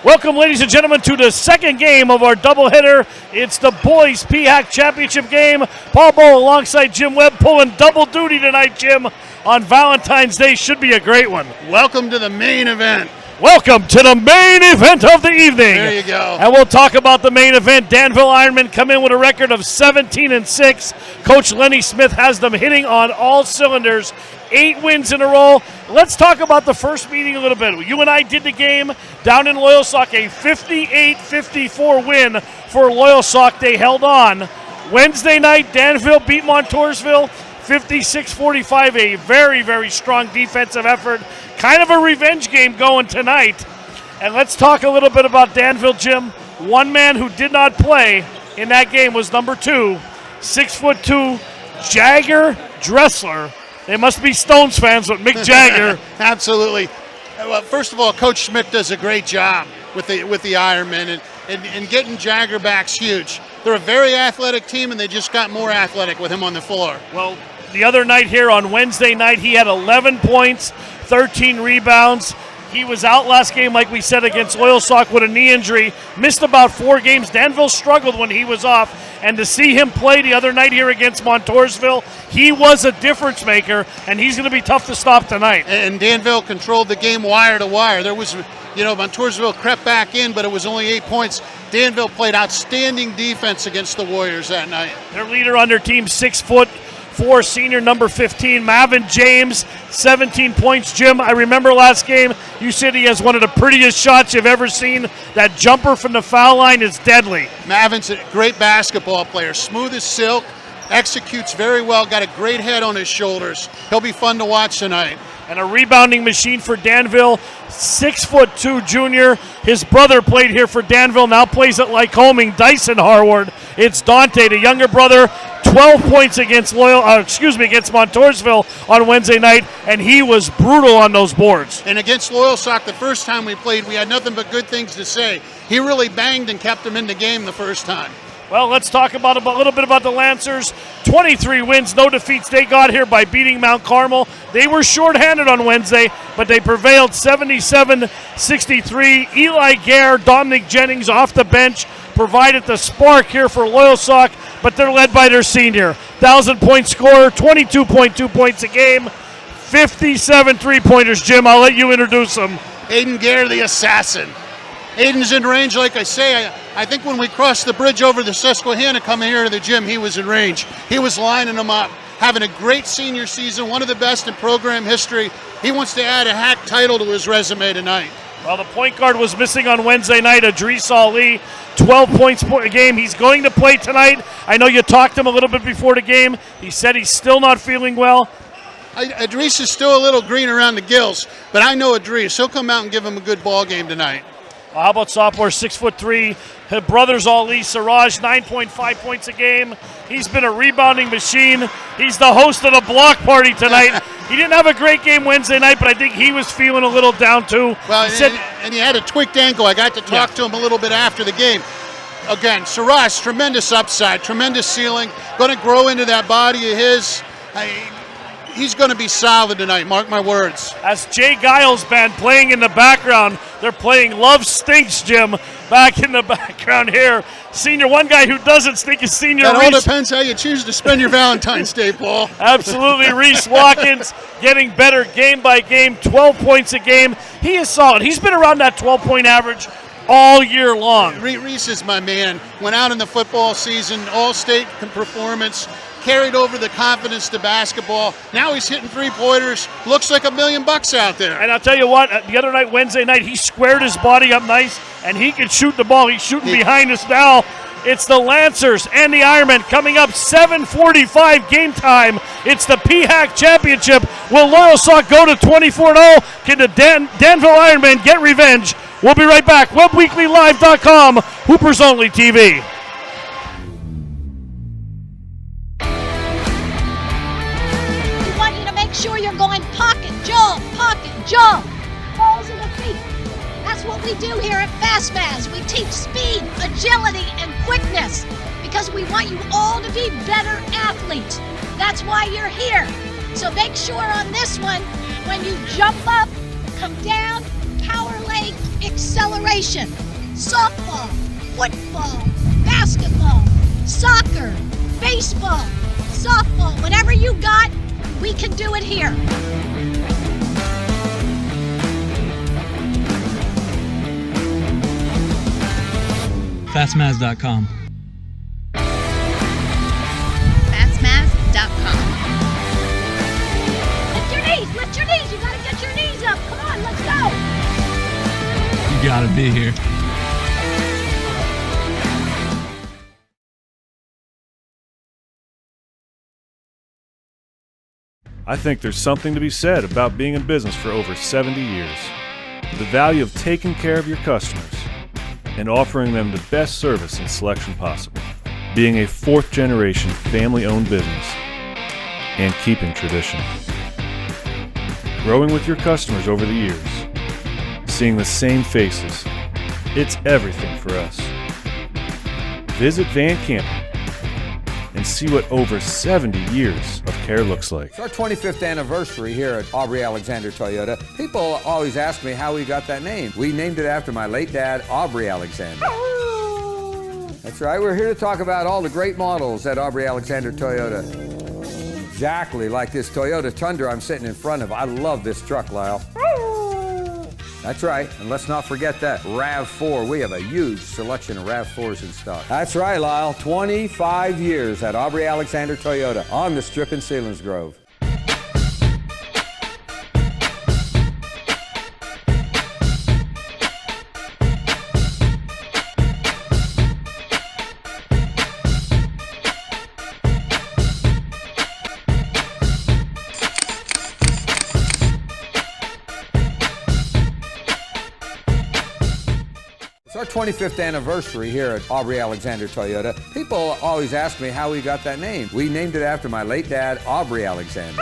Welcome, ladies and gentlemen, to the second game of our doubleheader. It's the boys PHAC Championship game. Paul Bowl alongside Jim Webb pulling double duty tonight, Jim, on Valentine's Day. Should be a great one. Welcome to the main event. Welcome to the main event of the evening. There you go. And we'll talk about the main event. Danville Ironmen come in with a record of 17-6. Coach Lenny Smith has them hitting on all cylinders. 8 wins in a row. Let's talk about the first meeting a little bit. You and I did the game down in Loyalsock, a 58-54 win for Loyalsock. They held on. Wednesday night, Danville beat Montoursville 56-45, a very, very strong defensive effort. Kind of a revenge game going tonight. And let's talk a little bit about Danville, Jim. One man who did not play in that game was number 2, 6'2", Jagger Dressler. They must be Stones fans, but Mick Jagger. Absolutely. Well, first of all, Coach Smith does a great job with the Ironmen, and getting Jagger back's huge. They're a very athletic team, and they just got more athletic with him on the floor. Well, the other night here on Wednesday night, he had 11 points, 13 rebounds. He was out last game, like we said, against Loyalsock with a knee injury. Missed about 4 games. Danville struggled when he was off. And to see him play the other night here against Montoursville, he was a difference maker, and he's going to be tough to stop tonight. And Danville controlled the game wire to wire. There was, Montoursville crept back in, but it was only 8 points. Danville played outstanding defense against the Warriors that night. Their leader on their team, 6'4", senior number 15, Mavin James, 17 points. Jim, I remember last game, you said he has one of the prettiest shots you've ever seen. That jumper from the foul line is deadly. Mavin's a great basketball player, smooth as silk, executes very well, got a great head on his shoulders. He'll be fun to watch tonight. And a rebounding machine for Danville, 6'2" junior. His brother played here for Danville, now plays at Lycoming, Dyson Harward. It's Dante, the younger brother, 12 points against Montoursville on Wednesday night, and he was brutal on those boards. And against Loyalsock, the first time we played, we had nothing but good things to say. He really banged and kept them in the game the first time. Well, let's talk a little bit about the Lancers. 23 wins, no defeats. They got here by beating Mount Carmel. They were shorthanded on Wednesday, but they prevailed 77-63. Eli Gare, Dominic Jennings off the bench provided the spark here for Loyalsock, but they're led by their senior. 1,000-point scorer, 22.2 points a game, 57 three-pointers. Jim, I'll let you introduce them. Aiden Gare, the assassin. Aiden's in range, like I say. I think when we crossed the bridge over the Susquehanna coming here to the gym, he was in range. He was lining them up, having a great senior season, one of the best in program history. He wants to add a HAC title to his resume tonight. Well, the point guard was missing on Wednesday night, Idris Ali, 12 points a game. He's going to play tonight. I know you talked to him a little bit before the game. He said he's still not feeling well. Idris is still a little green around the gills, but I know Idris. He'll come out and give him a good ball game tonight. Well, how about sophomore, 6'3", his brothers Ali Siraj, 9.5 points a game. He's been a rebounding machine. He's the host of the block party tonight. He didn't have a great game Wednesday night, but I think he was feeling a little down too. Well, and he had a tweaked ankle. I got to talk to him a little bit after the game. Again, Siraj, tremendous upside, tremendous ceiling. Going to grow into that body of his. He's going to be solid tonight, mark my words. As Jay Giles' band playing in the background, they're playing Love Stinks, Jim, back in the background here. Senior, one guy who doesn't stink is senior That Reese. all depends how you choose to spend your Valentine's Day, Paul. Absolutely, Reese Watkins getting better game by game, 12 points a game. He is solid. He's been around that 12-point average all year long. Reese is my man. Went out in the football season, all-state performance, carried over the confidence to basketball. Now he's hitting three-pointers. Looks like $1 million out there. And I'll tell you what, the other night, Wednesday night, he squared his body up nice, and he can shoot the ball. He's shooting behind us now. It's the Lancers and the Ironmen coming up, 7:45 game time. It's the PHAC Championship. Will Loyalsock go to 24-0? Can the Danville Ironmen get revenge? We'll be right back. WebWeeklyLive.com, Hoopers Only TV. Sure you're going pocket, jump, balls in the feet. That's what we do here at Fast Fast. We teach speed, agility, and quickness because we want you all to be better athletes. That's why you're here. So make sure on this one, when you jump up, come down, power leg acceleration, softball, football, basketball, soccer, baseball, softball, whatever you got, we can do it here. Fastmaz.com. Fastmaz.com. Lift your knees, you gotta get your knees up. Come on, let's go. You gotta be here. I think there's something to be said about being in business for over 70 years. The value of taking care of your customers and offering them the best service and selection possible. Being a fourth-generation family-owned business and keeping tradition. Growing with your customers over the years. Seeing the same faces. It's everything for us. Visit Van Campen and see what over 70 years of care looks like. It's our 25th anniversary here at Aubrey Alexander Toyota. People always ask me how we got that name. We named it after my late dad, Aubrey Alexander. That's right, we're here to talk about all the great models at Aubrey Alexander Toyota. Exactly like this Toyota Tundra I'm sitting in front of. I love this truck, Lyle. That's right, and let's not forget that RAV4. We have a huge selection of RAV4s in stock. That's right, Lyle. 25 years at Aubrey Alexander Toyota on the Strip in Selinsgrove. It's our 25th anniversary here at Aubrey Alexander Toyota. People always ask me how we got that name. We named it after my late dad, Aubrey Alexander.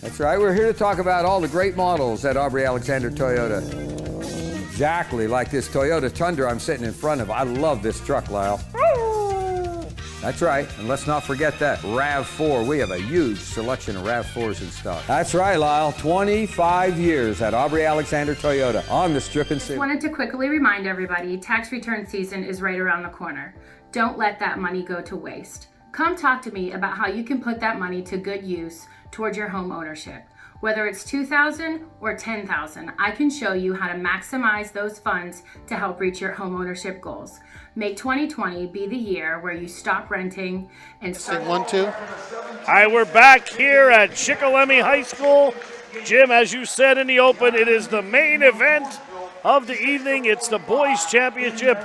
That's right, we're here to talk about all the great models at Aubrey Alexander Toyota. Exactly like this Toyota Tundra I'm sitting in front of. I love this truck, Lyle. That's right, and let's not forget that RAV4. We have a huge selection of RAV4s in stock. That's right, Lyle. 25 years at Aubrey Alexander Toyota on the Strip in Selinsgrove. Wanted to quickly remind everybody, tax return season is right around the corner. Don't let that money go to waste. Come talk to me about how you can put that money to good use towards your home ownership. Whether it's $2,000 or $10,000, I can show you how to maximize those funds to help reach your home ownership goals. Make 2020 be the year where you stop renting and start. 1-2. All right, we're back here at Shikellamy High School. Jim, as you said in the open, it is the main event of the evening. It's the boys' championship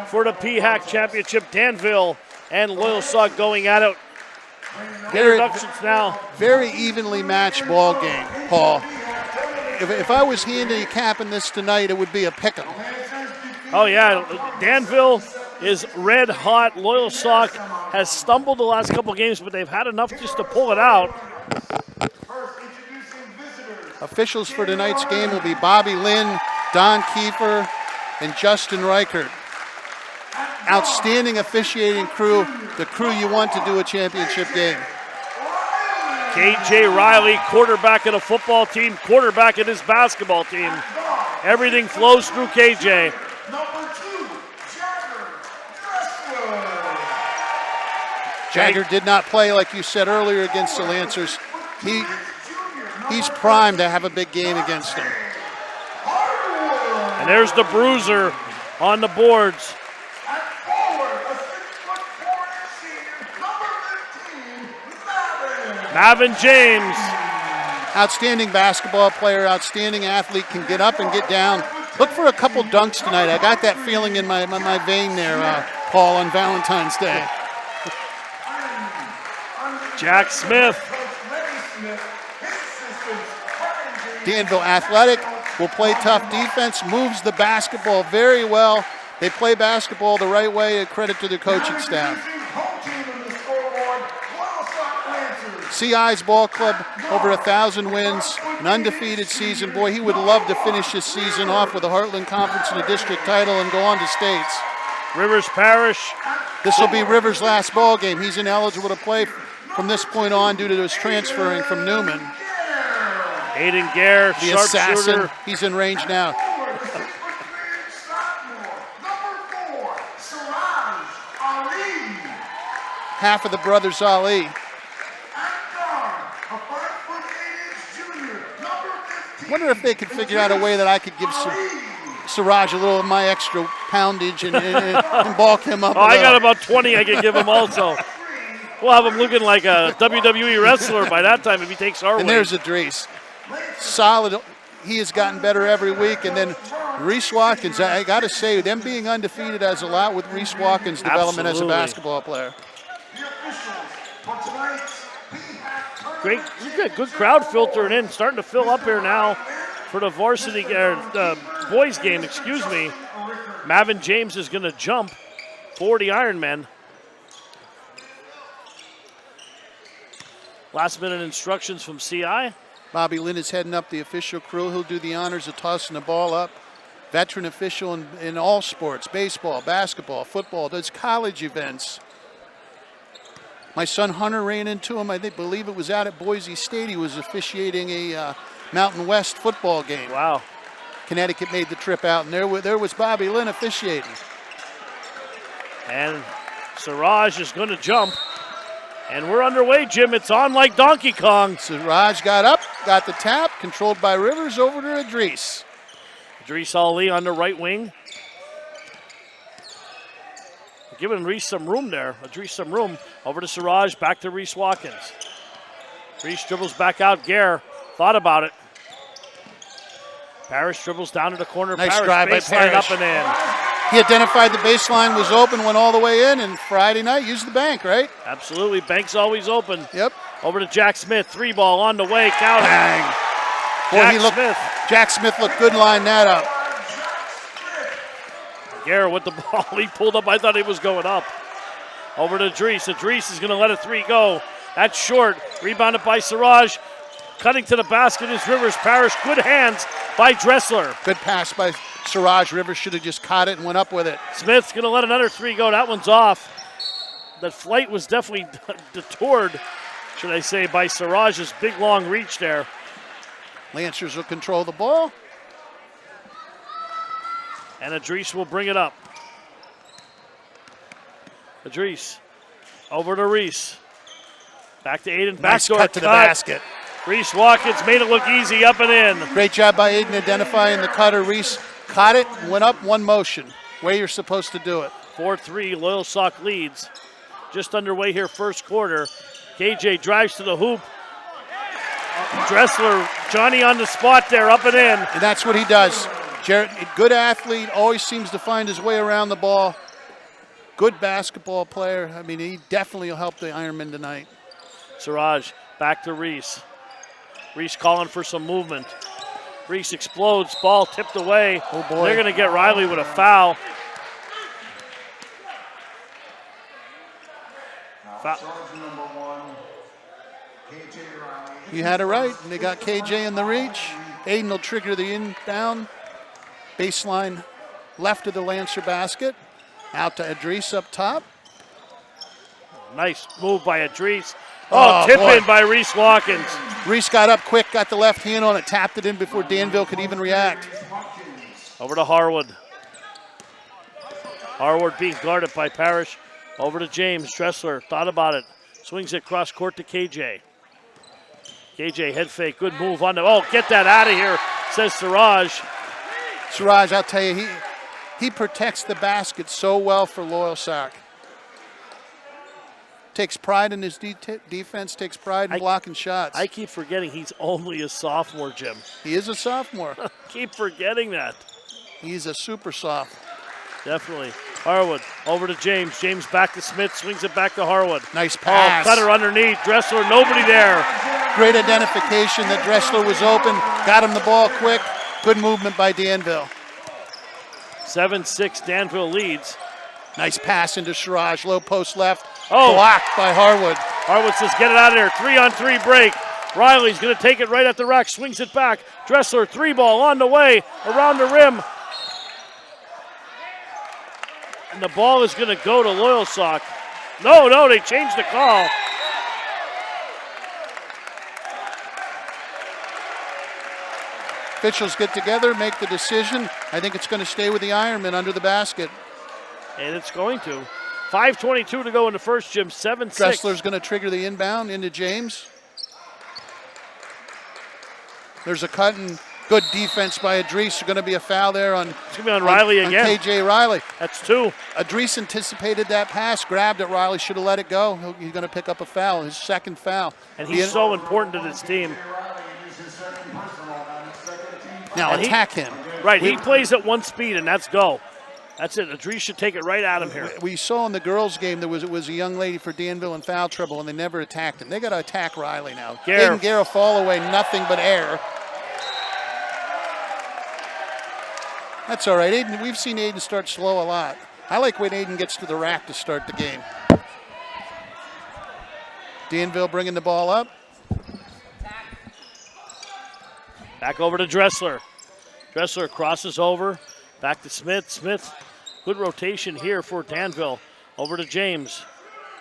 for the PHAC championship. Danville and Loyalsock going at it. Introductions now. Very evenly matched ball game, Paul. If I was handicapping this tonight, it would be a pick'em. Oh, yeah. Danville is red hot. Loyalsock has stumbled the last couple games, but they've had enough just to pull it out. Officials for tonight's game will be Bobby Lynn, Don Kiefer, and Justin Reichert. Outstanding officiating crew, the crew you want to do a championship game. KJ Riley, quarterback of the football team, quarterback of this basketball team. Everything flows through KJ. Jagger did not play, like you said earlier, against the Lancers. He's primed to have a big game against them. And there's the bruiser on the boards. Mavin James. Outstanding basketball player, outstanding athlete, can get up and get down. Look for a couple dunks tonight. I got that feeling in my vein there, Paul, on Valentine's Day. Jack Smith. Danville athletic, will play tough defense, moves the basketball very well. They play basketball the right way, a credit to their coaching staff. CI's ball club, over 1,000 wins, an undefeated season. Boy, he would love to finish his season off with a Heartland Conference and a district title and go on to states. Rivers Parish. This will be Rivers' last ball game. He's ineligible to play from this point on due to his transferring from Newman. Aiden Gare, the assassin, sharpshooter. he's in range now. half of the brothers Ali. Wonder if they could figure out a way that I could give Siraj a little of my extra poundage and bulk him up. Oh, I got about 20 I can give him also. We'll have him looking like a WWE wrestler by that time if he takes our weight. And there's Idris. Solid. He has gotten better every week. And then Reese Watkins, I got to say, them being undefeated has a lot with Reese Watkins' development as a basketball player. Great, good crowd filtering in, starting to fill up here now for the varsity, the boys game, excuse me. Mavin James is going to jump for the Ironmen. Last minute instructions from CI. Bobby Lynn is heading up the official crew. He'll do the honors of tossing the ball up. Veteran official in all sports, baseball, basketball, football, does college events. My son Hunter ran into him. I believe it was out at Boise State. He was officiating a Mountain West football game. Wow. Connecticut made the trip out, and there was Bobby Lynn officiating. And Siraj is going to jump. And we're underway, Jim. It's on like Donkey Kong. Siraj got up, got the tap, controlled by Rivers, over to Idris. Idris Ali on the right wing. Giving Reese some room there. Idris some room. Over to Siraj, back to Reese Watkins. Reese dribbles back out. Gare thought about it. Parrish dribbles down to the corner. Nice Parrish drive by baseline Parrish. up and in. He identified the baseline was open, went all the way in, and Friday night used the bank, right? Absolutely. Bank's always open. Yep. Over to Jack Smith. 3-ball on the way. Count it. Bang. Jack Smith looked good, line that up. Gare with the ball. He pulled up. I thought he was going up. Over to Idris. Idris is going to let a 3 go. That's short. Rebounded by Siraj. Cutting to the basket is Rivers. Parrish. Good hands by Dressler. Good pass by Siraj. Rivers should have just caught it and went up with it. Smith's going to let another 3 go. That one's off. That flight was definitely detoured, should I say, by Siraj's big, long reach there. Lancers will control the ball. And Idris will bring it up. Idris over to Reese. Back to Aiden. Nice Backdoor cut to the basket. Reese Watkins made it look easy up and in. Great job by Aiden identifying the cutter. Reese caught it, went up one motion. Way you're supposed to do it. 4-3, Loyalsock leads. Just underway here, first quarter. KJ drives to the hoop. Dressler, Johnny on the spot there, up and in. And that's what he does. Jarrett, good athlete, always seems to find his way around the ball. Good basketball player. I mean, he definitely will help the Ironmen tonight. Siraj back to Reese. Reese calling for some movement. Reese explodes, ball tipped away. Oh boy. They're going to get Riley with a foul. You had it right. They got KJ in the reach. Aiden will trigger the inbound. Baseline left of the Lancer basket. Out to Idris up top. Nice move by Idris. Oh, tip boy. in by Reese Watkins. Reese got up quick, got the left hand on it, tapped it in before Danville could even react. Over to Harwood. Harwood being guarded by Parrish. Over to James. Dressler thought about it. Swings it cross court to KJ. KJ head fake. Good move on the. Oh, get that out of here, says Siraj. Siraj, I'll tell you, he protects the basket so well for Loyalsock. Takes pride in his defense, takes pride in blocking shots. I keep forgetting he's only a sophomore, Jim. He is a sophomore. Keep forgetting that. He's a super soft. Definitely. Harwood over to James. James back to Smith, swings it back to Harwood. Nice pass. Oh, cutter underneath. Dressler, nobody there. Great identification that Dressler was open. Got him the ball quick. Good movement by Danville. 7-6, Danville leads. Nice pass into Siraj. Low post left. Oh. Blocked by Harwood. Harwood says, get it out of there. 3-on-3 break. Riley's going to take it right at the rack. Swings it back. Dressler, 3-ball on the way. Around the rim. And the ball is going to go to Loyalsock. No, they changed the call. Officials get together, make the decision. I think it's going to stay with the Ironmen under the basket. And it's going to. 5:22 to go in the first, Jim. 7-6. Dressler's going to trigger the inbound into James. There's a cut and good defense by Idris. There's going to be a foul there on. It's going to be on Riley again. KJ Riley. That's 2. Idris anticipated that pass, grabbed it. Riley should have let it go. He's going to pick up a foul, his second foul. And he's so important to this team. Now attack him. Right, he plays at 1 speed, and that's go. That's it. Idris should take it right at him here. We saw in the girls' game it was a young lady for Danville in foul trouble, and they never attacked him. They got to attack Riley now. Aiden Guerra fall away, nothing but air. That's all right. Aiden, we've seen Aiden start slow a lot. I like when Aiden gets to the rack to start the game. Danville bringing the ball up. Back over to Dressler. Dressler crosses over. Back to Smith. Smith, good rotation here for Danville. Over to James.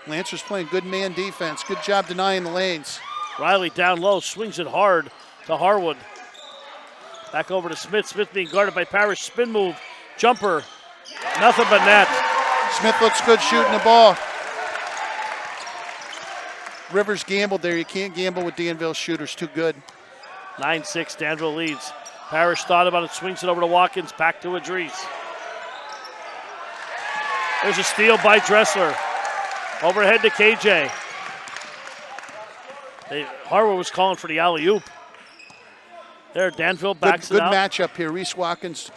Lancer's playing good man defense. Good job denying the lanes. Riley down low, swings it hard to Harwood. Back over to Smith. Smith being guarded by Parrish. Spin move. Jumper. Nothing but net. Smith looks good shooting the ball. Rivers gambled there. You can't gamble with Danville shooters. Too good. 9-6, Danville leads. Parrish thought about it, swings it over to Watkins, back to Idris. There's a steal by Dressler. Overhead to KJ. Harwood was calling for the alley-oop. There, Danville backs it out. Good matchup here. Reese Watkins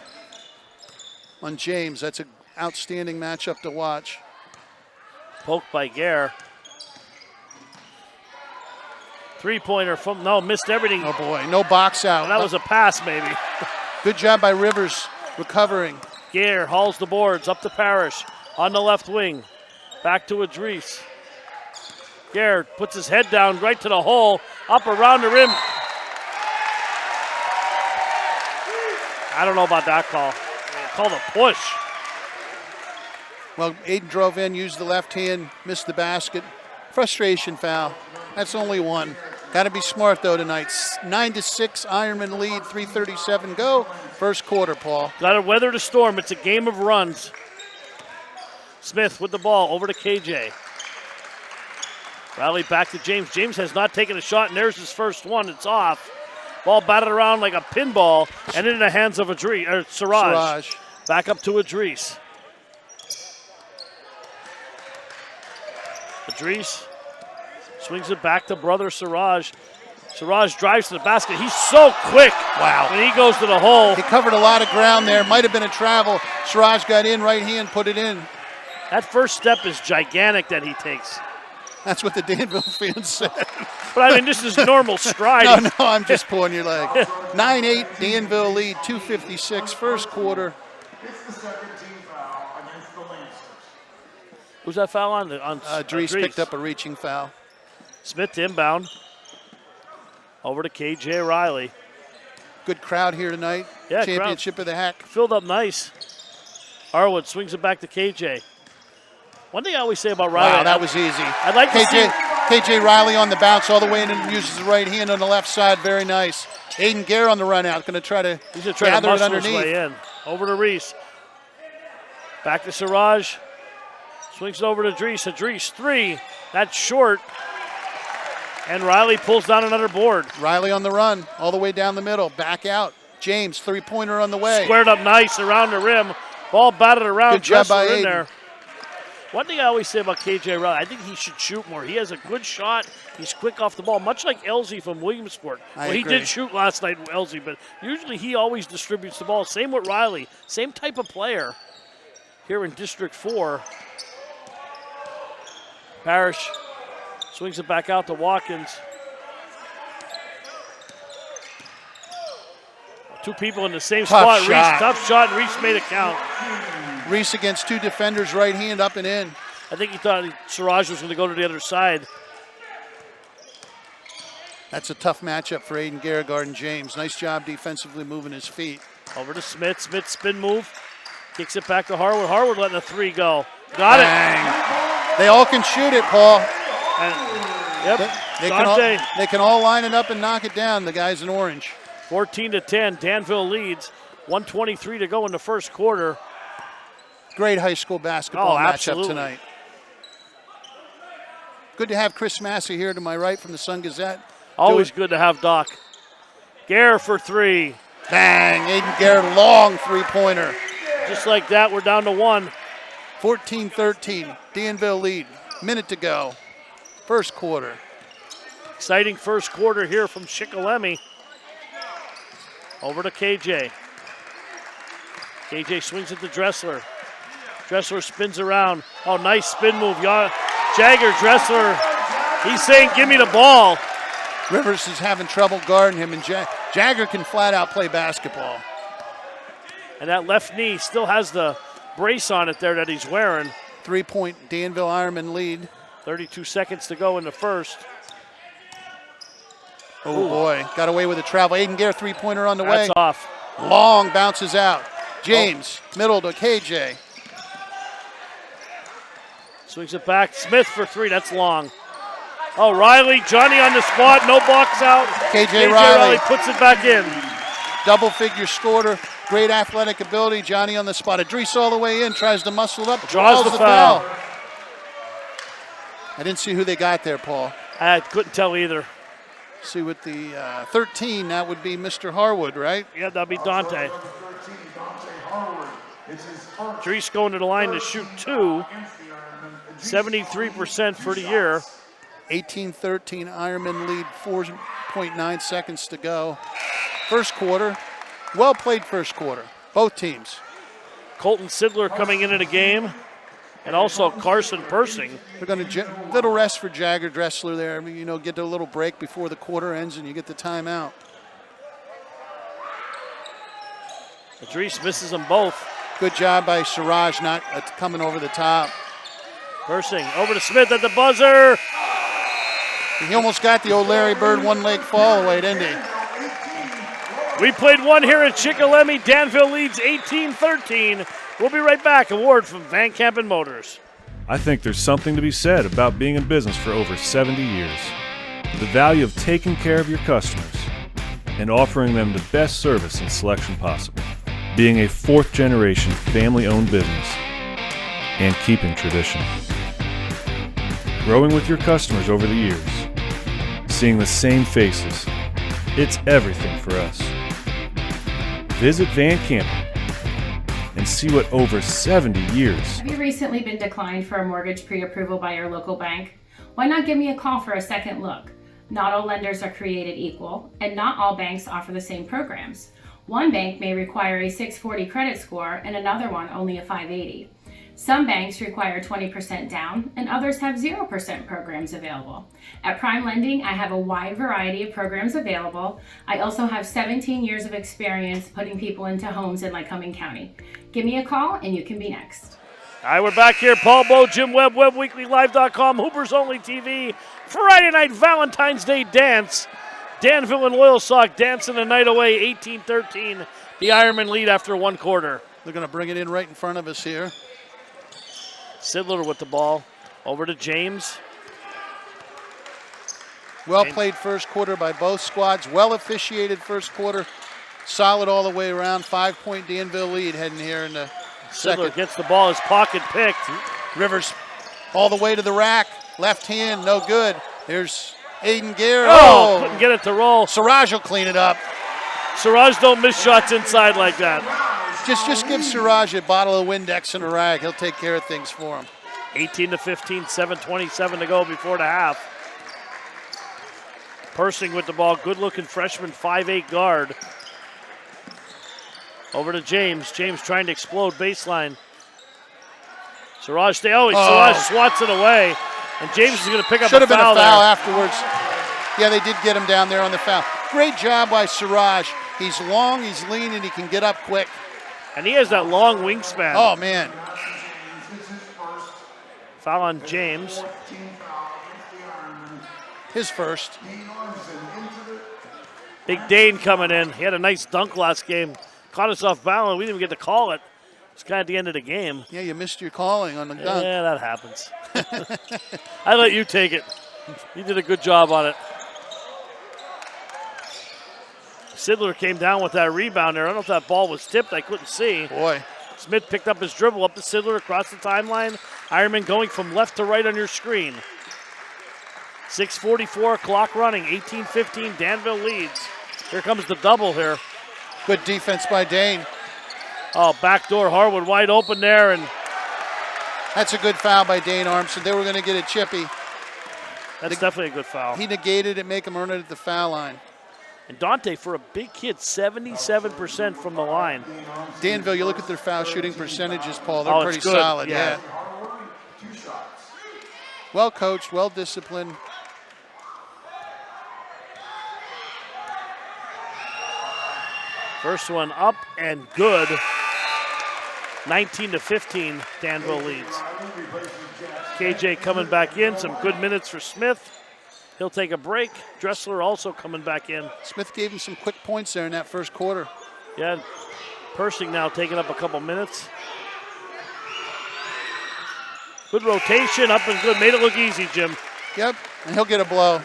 on James. That's an outstanding matchup to watch. Poked by Gare. Three-pointer from, no, missed everything. Oh boy, no box out. That was a pass maybe. Good job by Rivers recovering. Gare hauls the boards up to Parrish on the left wing. Back to Idris. Gare puts his head down right to the hole, up around the rim. I don't know about that call. Called a push. Well, Aiden drove in, used the left hand, missed the basket. Frustration foul. That's only one. Got to be smart, though, tonight. 9-6, Ironman lead, 3:37 go. First quarter, Paul. Got to weather the storm. It's a game of runs. Smith with the ball over to KJ. Riley back to James. James has not taken a shot, and there's his first one. It's off. Ball batted around like a pinball, and in the hands of Siraj. Back up to Idris. Idris swings it back to brother Siraj. Siraj drives to the basket. He's so quick. Wow. When he goes to the hole. He covered a lot of ground there. Might have been a travel. Siraj got in, right hand, put it in. That first step is gigantic that he takes. That's what the Danville fans said. But I mean, this is normal striding. No, I'm just pulling your leg. 9-8, Danville lead, 2:56, first quarter. Who's that foul on? Idris picked up a reaching foul. Smith to inbound. Over to KJ Riley. Good crowd here tonight. Yeah, Championship of the Hack. Filled up nice. Harwood swings it back to KJ. One thing I always say about Riley. Wow, that was easy. I'd like to see KJ Riley on the bounce all the way in and uses the right hand on the left side. Very nice. Aiden Gare on the run out. Going to try to gather it underneath. His way in. Over to Reese. Back to Siraj. Swings it over to Idris. Idris, three. That's short. And Riley pulls down another board. Riley on the run, all the way down the middle. Back out. James, three-pointer on the way. Squared up nice around the rim. Ball batted around. Good job by Aiden. There. One thing I always say about KJ Riley, I think he should shoot more. He has a good shot. He's quick off the ball, much like Elsie from Williamsport. He did shoot last night with Elsie, but usually he always distributes the ball. Same with Riley. Same type of player here in District 4. Parrish swings it back out to Watkins. Two people in the same spot. Reese, tough shot, and Reese made it count. Reese against two defenders, right hand up and in. I think he thought Siraj was going to go to the other side. That's a tough matchup for Aiden Garrigard and James. Nice job defensively moving his feet. Over to Smith. Smith spin move. Kicks it back to Harwood. Harwood letting a three go. Got it. They all can shoot it, Paul. They can all line it up and knock it down, the guys in orange. 14-10, Danville leads. 1:23 to go in the first quarter. Great high school basketball matchup tonight. Good to have Chris Massey here to my right from the Sun Gazette. Always good to have Doc. Gare for three. Bang! Aiden Gare, long three-pointer. Just like that, we're down to one. 14-13, Danville lead. Minute to go. First quarter. Exciting first quarter here from Shikellamy. Over to KJ. KJ swings it to Dressler. Dressler spins around. Oh, nice spin move. Jagger, Dressler, he's saying, give me the ball. Rivers is having trouble guarding him, and Jagger can flat out play basketball. And that left knee still has the brace on it there that he's wearing. 3-point Danville Ironman lead. 32 seconds to go in the first. Oh, boy. Got away with a travel. Aiden Gare, three-pointer on the way. That's off. Long bounces out. James, middle to KJ. Swings it back. Smith for three. That's long. Oh, Riley, Johnny on the spot. No box out. KJ Riley puts it back in. Double-figure scorer. Great athletic ability. Johnny on the spot. Idris all the way in. Tries to muscle up. Draws the foul. I didn't see who they got there, Paul. I couldn't tell either. See what the 13, that would be Mr. Harwood, right? Yeah, that'd be Dante. Idris going to the line to shoot two. 73% for the year. 18-13 Ironman lead, 4.9 seconds to go. First quarter, well played first quarter, both teams. Colton Sidler coming into the game, and also Carson Persing. We're going to little rest for Jagger Dressler there. You know, get a little break before the quarter ends, and you get the timeout. Idris misses them both. Good job by Siraj not coming over the top. Persing over to Smith at the buzzer. He almost got the old Larry Bird one-leg fall away, didn't he? We played one here at Shikellamy. Danville leads 18-13. We'll be right back. A word from Van Campen Motors. I think there's something to be said about being in business for over 70 years. The value of taking care of your customers and offering them the best service and selection possible. Being a fourth-generation family-owned business and keeping tradition. Growing with your customers over the years. Seeing the same faces. It's everything for us. Visit Van Campen and see what over 70 years. Have you recently been declined for a mortgage pre-approval by your local bank? Why not give me a call for a second look? Not all lenders are created equal, and not all banks offer the same programs. One bank may require a 640 credit score and another one only a 580. Some banks require 20% down and others have 0% programs available. At Prime Lending, I have a wide variety of programs available. I also have 17 years of experience putting people into homes in Lycoming County. Give me a call and you can be next. All right, we're back here. Paul Bowe, Jim Webb, WebWeeklyLive.com, Hoopers Only TV. Friday night Valentine's Day dance. Danville and Loyalsock dancing the night away, 18-13. The Ironman lead after one quarter. They're going to bring it in right in front of us here. Sidler with the ball. Over to James. Well played first quarter by both squads. Well officiated first quarter. Solid all the way around. 5-point Danville lead heading here in the second. Sidler gets the ball, his pocket picked. Rivers all the way to the rack. Left hand, no good. Here's Aiden Gare. Oh, couldn't get it to roll. Siraj will clean it up. Siraj don't miss shots inside like that. Just give Siraj a bottle of Windex and a rag. He'll take care of things for him. 18-15, 7:27 to go before the half. Persing with the ball. Good-looking freshman 5'8 guard. Over to James. James trying to explode baseline. Siraj Siraj swats it away. And James is going to pick up a foul. Should have been a foul there. afterwards. Yeah, they did get him down there on the foul. Great job by Siraj. He's long, he's lean, and he can get up quick. And he has that long wingspan. Oh, man. Foul on James. His first. Big Dane coming in. He had a nice dunk last game. Caught us off balance. We didn't even get to call it. It's kind of at the end of the game. Yeah, you missed your calling on the dunk. Yeah, that happens. I let you take it. You did a good job on it. Sidler came down with that rebound there. I don't know if that ball was tipped. I couldn't see. Boy. Smith picked up his dribble up to Sidler across the timeline. Ironman going from left to right on your screen. 6:44, clock running, 18-15, Danville leads. Here comes the double here. Good defense by Dane. Oh, backdoor Harwood wide open there, and That's a good foul by Dane Armstrong. They were going to get a chippy. that's definitely a good foul. He negated it, make him earn it at the foul line. And Dante, for a big kid, 77% from the line. Danville, you look at their foul shooting percentages, Paul. They're Oh, pretty it's good. solid. Yeah. Well coached, well disciplined. First one up and good. 19-15, Danville leads. KJ coming back in, some good minutes for Smith. He'll take a break. Dressler also coming back in. Smith gave him some quick points there in that first quarter. Yeah, Persing now taking up a couple minutes. Good rotation, up and good. Made it look easy, Jim. Yep, and he'll get a blow.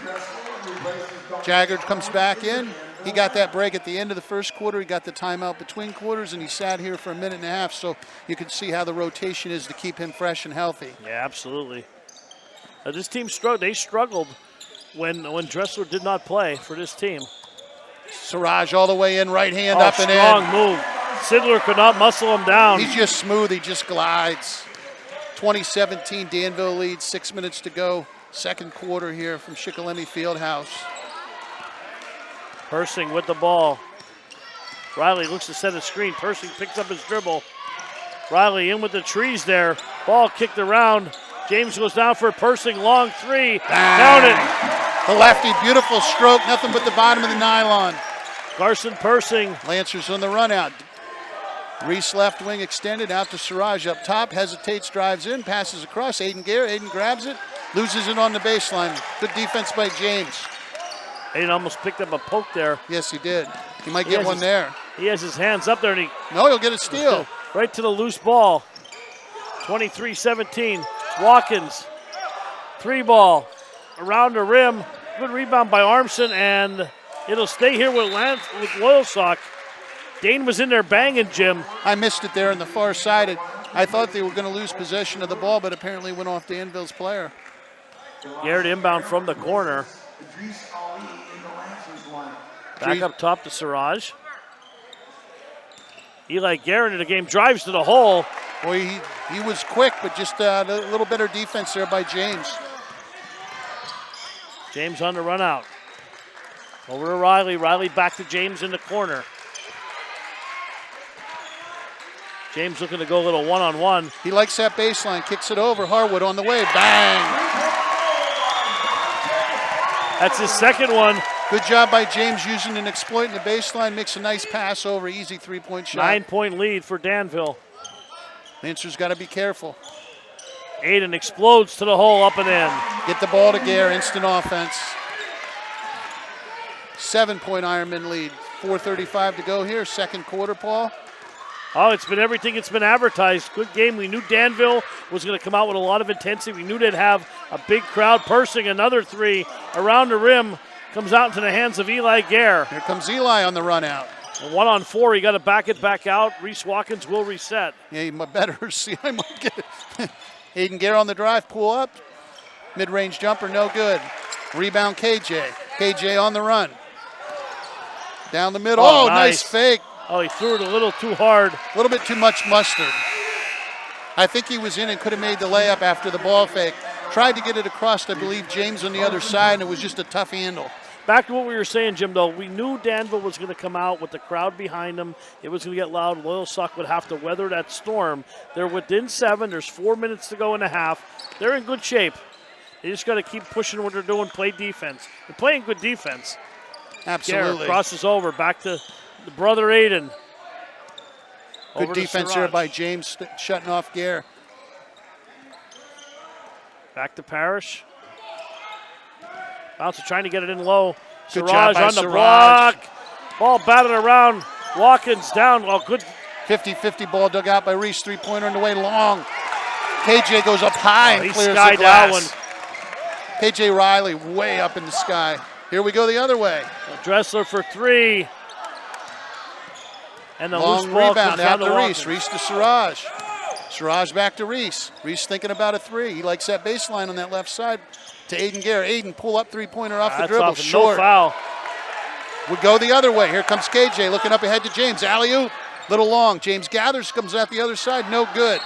Jagger comes back in. He got that break at the end of the first quarter. He got the timeout between quarters, and he sat here for a minute and a half, so you can see how the rotation is to keep him fresh and healthy. Yeah, absolutely. This team struggled when Dressler did not play for this team. Siraj all the way in, right hand up and in. Strong move. Sidler could not muscle him down. He's just smooth. He just glides. 2017, Danville leads. 6 minutes to go. Second quarter here from Shikellamy Fieldhouse. Persing with the ball. Riley looks to set a screen. Persing picks up his dribble. Riley in with the trees there. Ball kicked around. James goes down for Persing. Long three. Count it. The lefty, beautiful stroke. Nothing but the bottom of the nylon. Carson Persing. Lancers on the run out. Reese left wing extended out to Siraj up top. Hesitates, drives in, passes across. Aiden Gare. Aiden grabs it. Loses it on the baseline. Good defense by James. Aiden almost picked up a poke there. Yes, he did. He might get one there. He has his hands up there, and he No, he'll get a steal. right to the loose ball. 23-17. Watkins. Three ball. Around the rim. Good rebound by Armson, and it'll stay here with Loyalsock. Dane was in there banging, Jim. I missed it there on the far side. I thought they were going to lose possession of the ball, but apparently went off Danville's player. Garrett inbound from the corner. Back up top to Siraj. Eli Garrett in the game drives to the hole. Boy, he was quick, but just a little better defense there by James. James on the run out. Over to Riley. Riley back to James in the corner. James looking to go a little one-on-one. He likes that baseline. Kicks it over. Harwood on the way. Bang! That's his second one. Good job by James using an exploit in the baseline. Makes a nice pass over. Easy three-point shot. 9-point lead for Danville. Lancer's got to be careful. Aiden explodes to the hole, up and in. Get the ball to Gare. Instant offense. 7-point Ironman lead. 4:35 to go here. Second quarter, Paul. Oh, it's been everything it's been advertised. Good game. We knew Danville was going to come out with a lot of intensity. We knew they'd have a big crowd. Persing another three around the rim. Comes out into the hands of Eli Gare. Here comes Eli on the run out. A 1-on-4. You got to back it back out. Reese Watkins will reset. Yeah, you better see. I might get it. Aiden Gare on the drive. Pull up. Mid-range jumper. No good. Rebound KJ. KJ on the run. Down the middle. Oh, nice fake. Oh, he threw it a little too hard. A little bit too much mustard. I think he was in and could have made the layup after the ball fake. Tried to get it across, I believe, James on the other side, and it was just a tough handle. Back to what we were saying, Jim, though. We knew Danville was going to come out with the crowd behind them. It was going to get loud. Loyalsock would have to weather that storm. They're within 7. There's 4 minutes to go in a half. They're in good shape. They just got to keep pushing what they're doing, play defense. They're playing good defense. Absolutely. Garrett crosses over, back to the brother Aiden. Good defense there by James, shutting off Gare. Back to Parrish. Bouncer trying to get it in low. Good Siraj job by on the Siraj. block. Ball batted around. Watkins down. Well, good. 50-50 ball dug out by Reese. Three-pointer on the way long. KJ goes up high and He clears the skied glass. that one. KJ Riley way up in the sky. Here we go the other way. Dressler for three. And the Long loose ball rebound comes out down to to Reese. Watkins. Reese to Siraj. Siraj back to Reese. Reese thinking about a three. He likes that baseline on that left side to Aiden Gare. Aiden pull up three-pointer off the dribble. Short. No foul. Would go the other way. Here comes KJ looking up ahead to James. Alley-oop, little long. James gathers, comes out the other side. No good.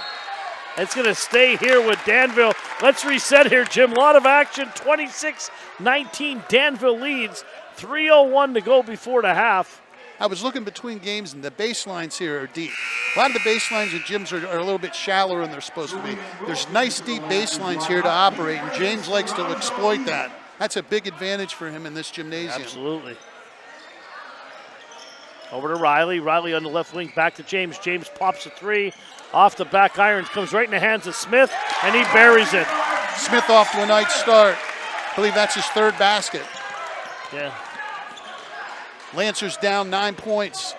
It's going to stay here with Danville. Let's reset here, Jim. A lot of action. 26-19. Danville leads. 3:01 to go before the half. I was looking between games, and the baselines here are deep. A lot of the baselines in gyms are a little bit shallower than they're supposed to be. There's nice deep baselines here to operate, and James likes to exploit that. That's a big advantage for him in this gymnasium. Absolutely. Over to Riley. Riley on the left wing, back to James. James pops a three. Off the back irons, comes right in the hands of Smith, and he buries it. Smith off to a nice start. I believe that's his third basket. Yeah. Lancers down 9 points.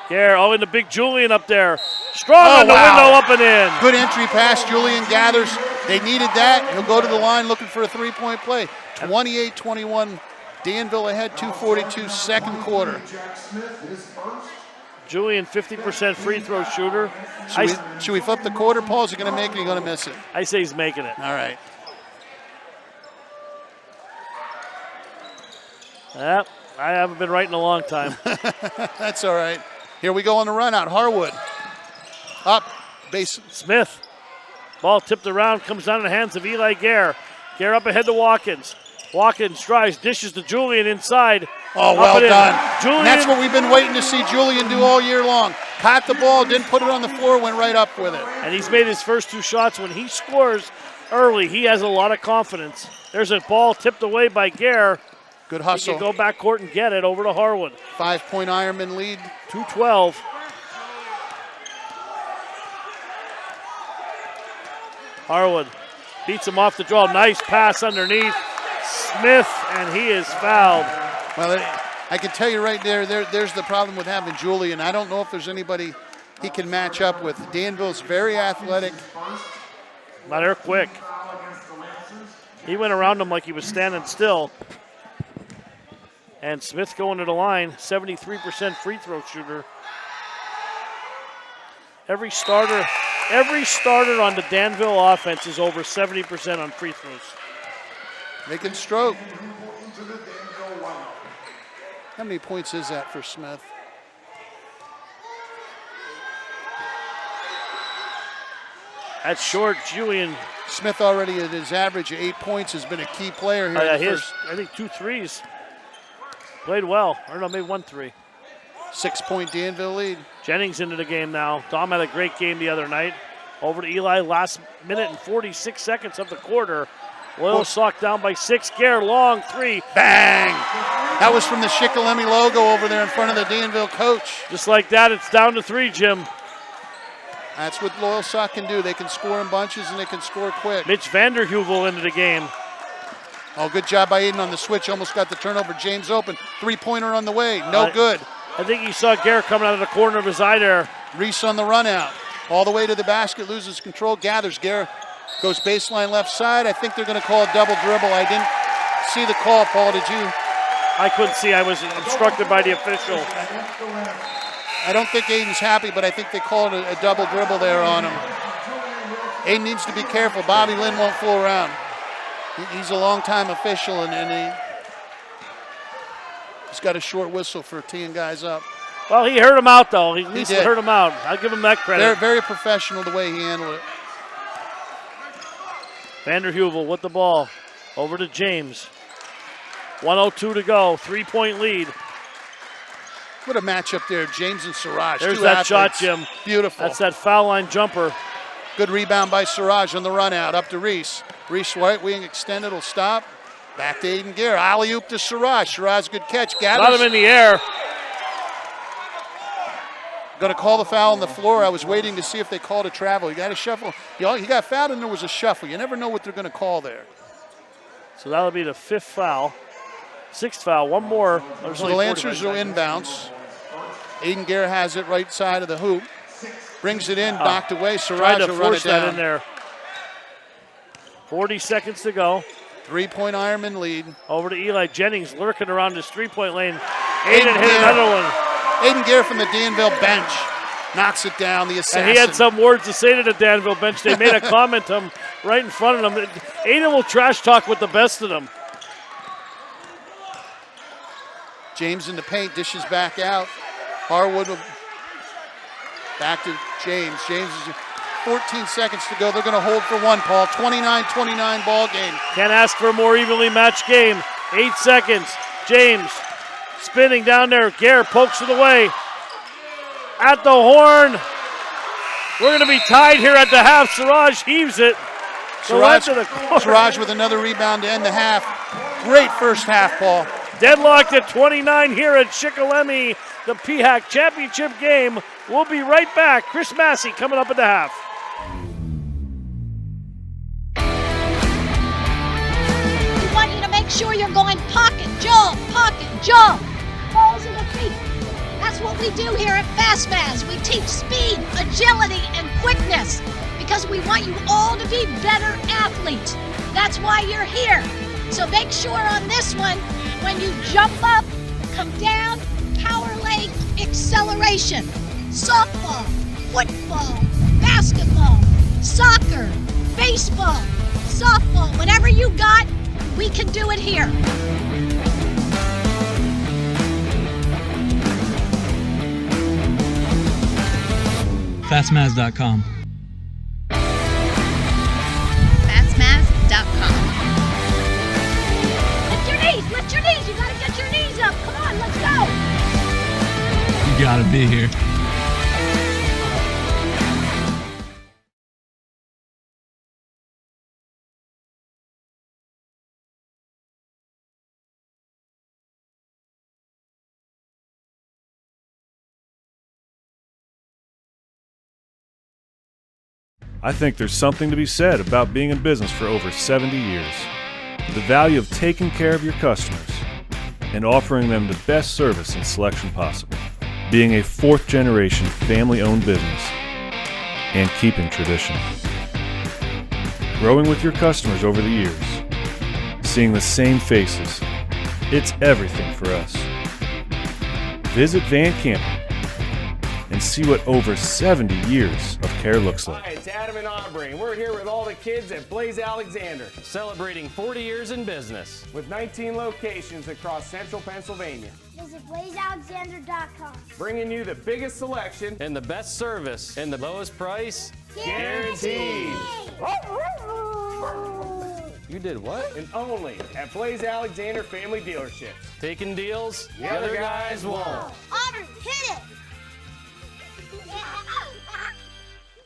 Gare, in the big Julian up there. Strong on the window, up and in. Good entry pass. Julian gathers. They needed that. He'll go to the line looking for a three-point play. 28-21. Danville ahead, 2:42, second quarter. Julian, 50% free throw shooter. Should we flip the quarter, Paul? Is he going to make it or are you going to miss it? I say he's making it. All right. Yep, I haven't been right in a long time. That's all right. Here we go on the run out. Harwood. Up. Base. Smith. Ball tipped around, comes down in the hands of Eli Gare. Gare up ahead to Watkins. Watkins drives, dishes to Julian inside. Oh, well done. Julian. And that's what we've been waiting to see Julian do all year long. Caught the ball, didn't put it on the floor, went right up with it. And he's made his first two shots. When he scores early, he has a lot of confidence. There's a ball tipped away by Gare. Good hustle. He can go back court and get it over to Harwood. 5-point Ironman lead. 2-12. Harwood beats him off the draw. Nice pass underneath. Smith, and he is fouled. Well, I can tell you right there's the problem with having Julian. I don't know if there's anybody he can match up with. Danville's very athletic. But they're quick. He went around him like he was standing still. And Smith going to the line, 73% free throw shooter. Every starter on the Danville offense is over 70% on free throws. Making stroke. How many points is that for Smith? That's short. Julian. Smith already at his average of 8 points has been a key player here. I think 2 threes. Played well. Or no, maybe 1 3. 6-point Danville lead. Jennings into the game now. Dom had a great game the other night. Over to Eli, last minute and 46 seconds of the quarter. Loyalsock down by 6. Gare, long three. Bang! That was from the Shikellamy logo over there in front of the Danville coach. Just like that, it's down to 3, Jim. That's what Loyalsock can do. They can score in bunches and they can score quick. Mitch Vanderheuvel into the game. Oh, good job by Aiden on the switch. Almost got the turnover. James open. Three-pointer on the way. No good. I think you saw Gare coming out of the corner of his eye there. Reese on the run out. All the way to the basket, loses control, gathers. Gare goes baseline left side. I think they're going to call a double dribble. I didn't see the call, Paul. Did you? I couldn't see. I was obstructed by the official. I don't think Aiden's happy, but I think they called a double dribble there on him. Aiden needs to be careful. Bobby Lynn won't fool around. He's a long-time official, and he's got a short whistle for teeing guys up. Well, he heard him out, though. He at least heard him out. I'll give him that credit. They're very professional the way he handled it. Vanderheuvel with the ball. Over to James. 1:02 to go. 3-point lead. What a matchup there, James and Siraj. There's Two that athletes. shot, Jim. Beautiful. That's that foul line jumper. Good rebound by Siraj on the run out. Up to Reese. Reese right wing extended will stop. Back to Aiden Gare. Alley-oop to Siraj. Siraj, good catch. Gathers. Got him in the air. Going to call the foul on the floor. I was waiting to see if they called a travel. You got a shuffle. He got fouled and there was a shuffle. You never know what they're going to call there. So that'll be the 5th foul. 6th foul. One more. So the Lancers will inbounds. Aiden Gare has it right side of the hoop. Brings it in, knocked away. Siraj will run it down. That in there. 40 seconds to go. 3-point Ironman lead. Over to Eli. Jennings lurking around his 3-point lane. Aiden hit another one. Aiden Gare from the Danville bench. knocks it down, the assassin. And he had some words to say to the Danville bench. They made a comment to him right in front of them. Aiden will trash talk with the best of them. James in the paint, dishes back out. Harwood back to James. James is 14 seconds to go. They're going to hold for one, Paul. 29-29 ball game. Can't ask for a more evenly matched game. 8 seconds. James spinning down there. Gare pokes it away. At the horn. We're going to be tied here at the half. Siraj heaves it. Siraj with another rebound to end the half. Great first half, Paul. Deadlocked at 29 here at Shikellamy, the PHAC championship game. We'll be right back. Chris Massey coming up at the half. We want you to make sure you're going pocket, jump, balls in the feet. That's what we do here at FastFaz. We teach speed, agility, and quickness because we want you all to be better athletes. That's why you're here. So make sure on this one, when you jump up, come down, power leg, acceleration. Softball, football, basketball, soccer, baseball, softball, whatever you got, we can do it here. Fastmaz.com. Fastmaz.com. Lift your knees, you gotta get your knees up. Come on, let's go. You gotta be here. I think there's something to be said about being in business for over 70 years. The value of taking care of your customers and offering them the best service and selection possible. Being a fourth-generation family-owned business and keeping tradition. Growing with your customers over the years. Seeing the same faces. It's everything for us. Visit Van Campen and see what over 70 years of care looks like. Hi, it's Adam and Aubrey, and we're here with all the kids at Blaze Alexander, celebrating 40 years in business. with 19 locations across central Pennsylvania, Visit BlazeAlexander.com. bringing you the biggest selection And the best service and the lowest price. guaranteed. You did what? And only at Blaze Alexander Family Dealerships. Taking deals The other guys won't. Aubrey, hit it!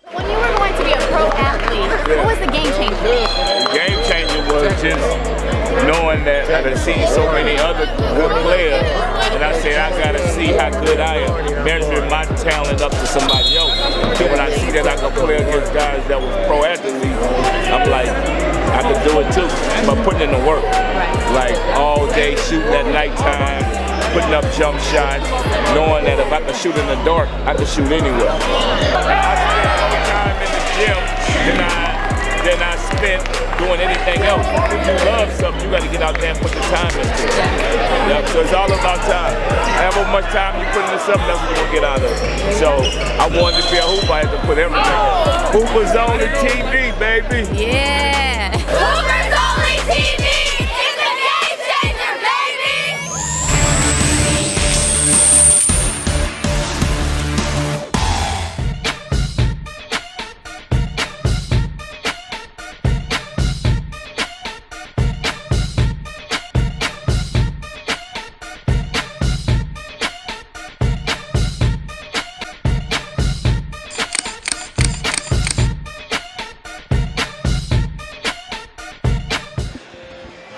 When you were going to be a pro athlete, what was the game changer? The game changer was just knowing that I've seen so many other good players, and I said I gotta see how good I am, measuring my talent up to somebody else. So when I see that I can play against guys that was pro athletes, I'm like, I can do it too. But putting in the work, like all day shooting at nighttime, putting up jump shots, knowing that if I can shoot in the dark, I can shoot anywhere. I spend more time in the gym than I spent doing anything else. If you love something, you got to get out there and put the time into it. Yep, so it's all about time. However much time you put into something, that's what you're going to get out of it. So I wanted to be a hooper, I had to put everything in. Hooper's on the TV, baby. Yeah. Hooper's Only TV is a game changer, baby!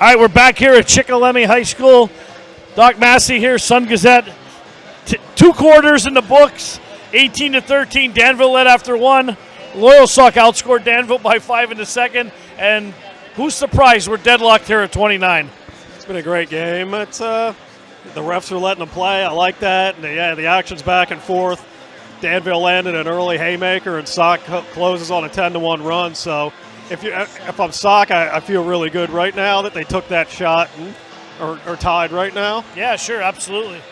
All right, we're back here at Shikellamy High School. Doc Massey here, Sun Gazette. 2 quarters in the books, 18-13. Danville led after 1. Loyalsock outscored Danville by 5 in the second. And who's surprised? We're deadlocked here at 29. It's been a great game. It's the refs are letting them play. I like that. And the action's back and forth. Danville landed an early haymaker, and Sock closes on a 10-1 run. So if I'm Sock, I feel really good right now that they took that shot and are tied right now. Yeah, sure, absolutely.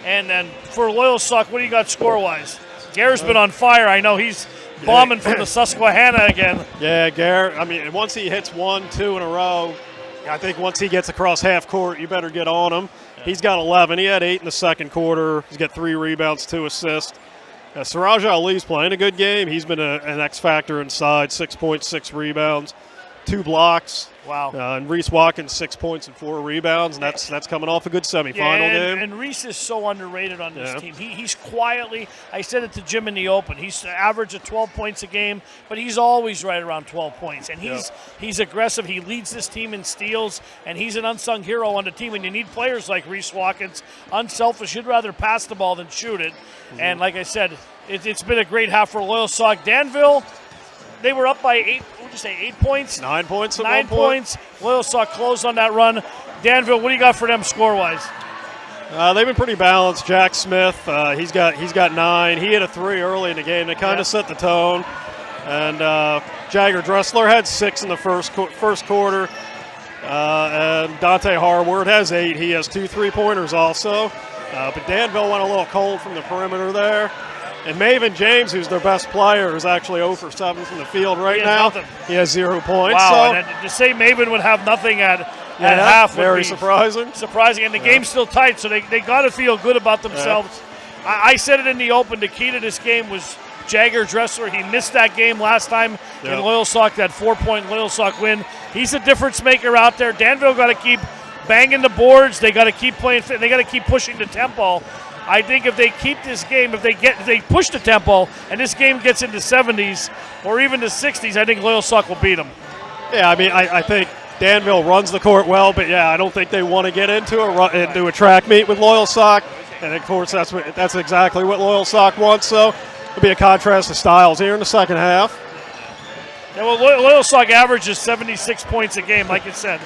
And then for Loyalsock, what do you got score-wise? Gare's been on fire. I know he's bombing from the Susquehanna again. Yeah, Gare. I mean, once he hits 1, 2 in a row, I think once he gets across half court, you better get on him. Yeah. He's got 11. He had 8 in the second quarter. He's got 3 rebounds, 2 assists. Siraj Ali's playing a good game. He's been an X factor inside, 6 points, 6 rebounds, 2 blocks. Wow. And Reese Watkins, 6 points and 4 rebounds, and that's coming off a good semifinal game. And Reese is so underrated on this team. He's quietly, I said it to Jim in the open, he's average of 12 points a game, but he's always right around 12 points. And he's aggressive. He leads this team in steals, and he's an unsung hero on the team. And you need players like Reese Watkins, unselfish. You'd rather pass the ball than shoot it. Mm-hmm. And like I said, it's been a great half for Loyalsock. Danville, they were up by 8. What would you say? 8 points. 9 points. 9 points. Loyalsock closed on that run. Danville, what do you got for them score-wise? They've been pretty balanced. Jack Smith, he's got 9. He hit a 3 early in the game. They kind of set the tone. And Jagger Dressler had 6 in the first quarter. And Dante Harward has 8. He has 2 3-pointers also. But Danville went a little cold from the perimeter there. And Maven James, who's their best player, is actually 0 for 7 from the field right now. Nothing. He has 0 points. Wow, so. and to say Maven would have nothing at half would very be surprising. And the game's still tight, so they got to feel good about themselves. Yeah. I said it in the open. The key to this game was Jagger Dressler. He missed that game last time in Loyalsock, that 4-point Loyalsock win. He's a difference maker out there. Danville got to keep banging the boards. They got to keep playing. They got to keep pushing the tempo. I think if they keep this game, if they push the tempo, and this game gets into 70s or even the 60s, I think Loyalsock will beat them. Yeah, I mean, I think Danville runs the court well, but I don't think they want to get into a track meet with Loyalsock. And of course, that's exactly what Loyalsock wants. So it'll be a contrast of styles here in the second half. Yeah, well, Loyalsock averages 76 points a game, like I said.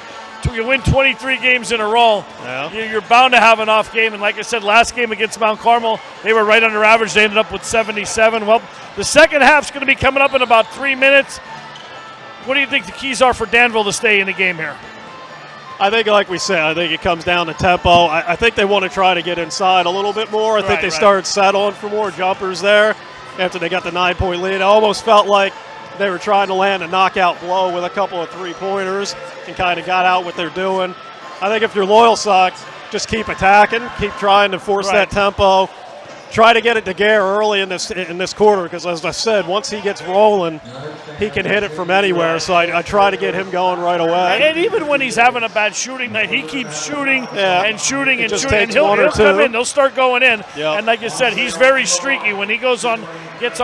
You win 23 games in a row, you're bound to have an off game. And like I said, last game against Mount Carmel, they were right under average. They ended up with 77. Well, the second half's going to be coming up in about 3 minutes. What do you think the keys are for Danville to stay in the game here? I think, like we said, I think it comes down to tempo. I think they want to try to get inside a little bit more. I think they started settling for more jumpers there after they got the 9-point lead. It almost felt like they were trying to land a knockout blow with a couple of 3-pointers and kind of got out what they're doing. I think if you're Loyalsock, just keep attacking, keep trying to force that tempo. Try to get it to Gare early in this quarter because, as I said, once he gets rolling, he can hit it from anywhere. So I try to get him going right away. And even when he's having a bad shooting night, he keeps shooting and shooting and shooting. And he'll come in. They'll start going in. Yep. And like you said, he's very streaky. When he gets on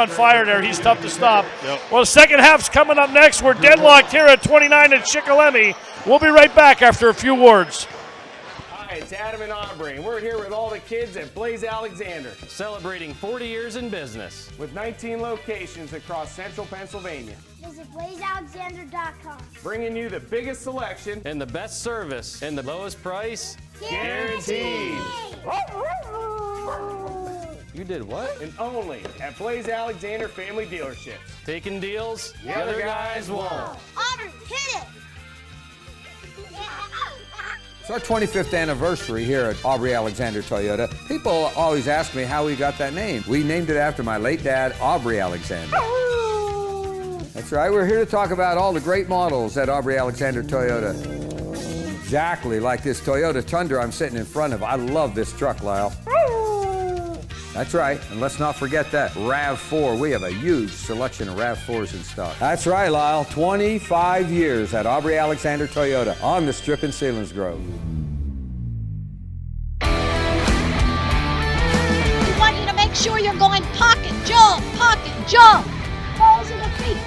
fire there, he's tough to stop. Yep. Well, the second half's coming up next. We're deadlocked here at 29 at Shikellamy. We'll be right back after a few words. It's Adam and Aubrey, and we're here with all the kids at Blaze Alexander, Celebrating 40 years in business. with 19 locations across central Pennsylvania, Visit BlazeAlexander.com. bringing you the biggest selection And the best service and the lowest price. guaranteed. You did what? And only at Blaze Alexander Family Dealerships. Taking deals The other guys won't. Aubrey, hit it! It's our 25th anniversary here at Aubrey Alexander Toyota. People always ask me how we got that name. We named it after my late dad, Aubrey Alexander. That's right, we're here to talk about all the great models at Aubrey Alexander Toyota. Exactly like this Toyota Tundra I'm sitting in front of. I love this truck, Lyle. That's right, and let's not forget that RAV4. We have a huge selection of RAV4s in stock. That's right, Lyle. 25 years at Aubrey Alexander Toyota on the Strip in Selinsgrove. We want you to make sure you're going pocket, jump, balls in the feet.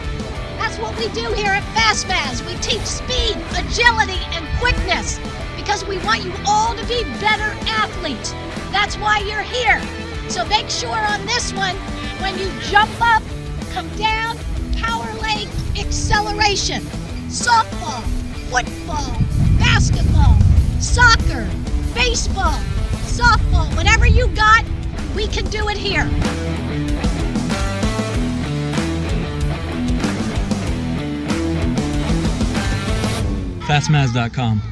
That's what we do here at FastFaz. We teach speed, agility, and quickness because we want you all to be better athletes. That's why you're here. So make sure on this one, when you jump up, come down, power leg, acceleration. Softball, football, basketball, soccer, baseball, softball, whatever you got, we can do it here. Fastmaz.com.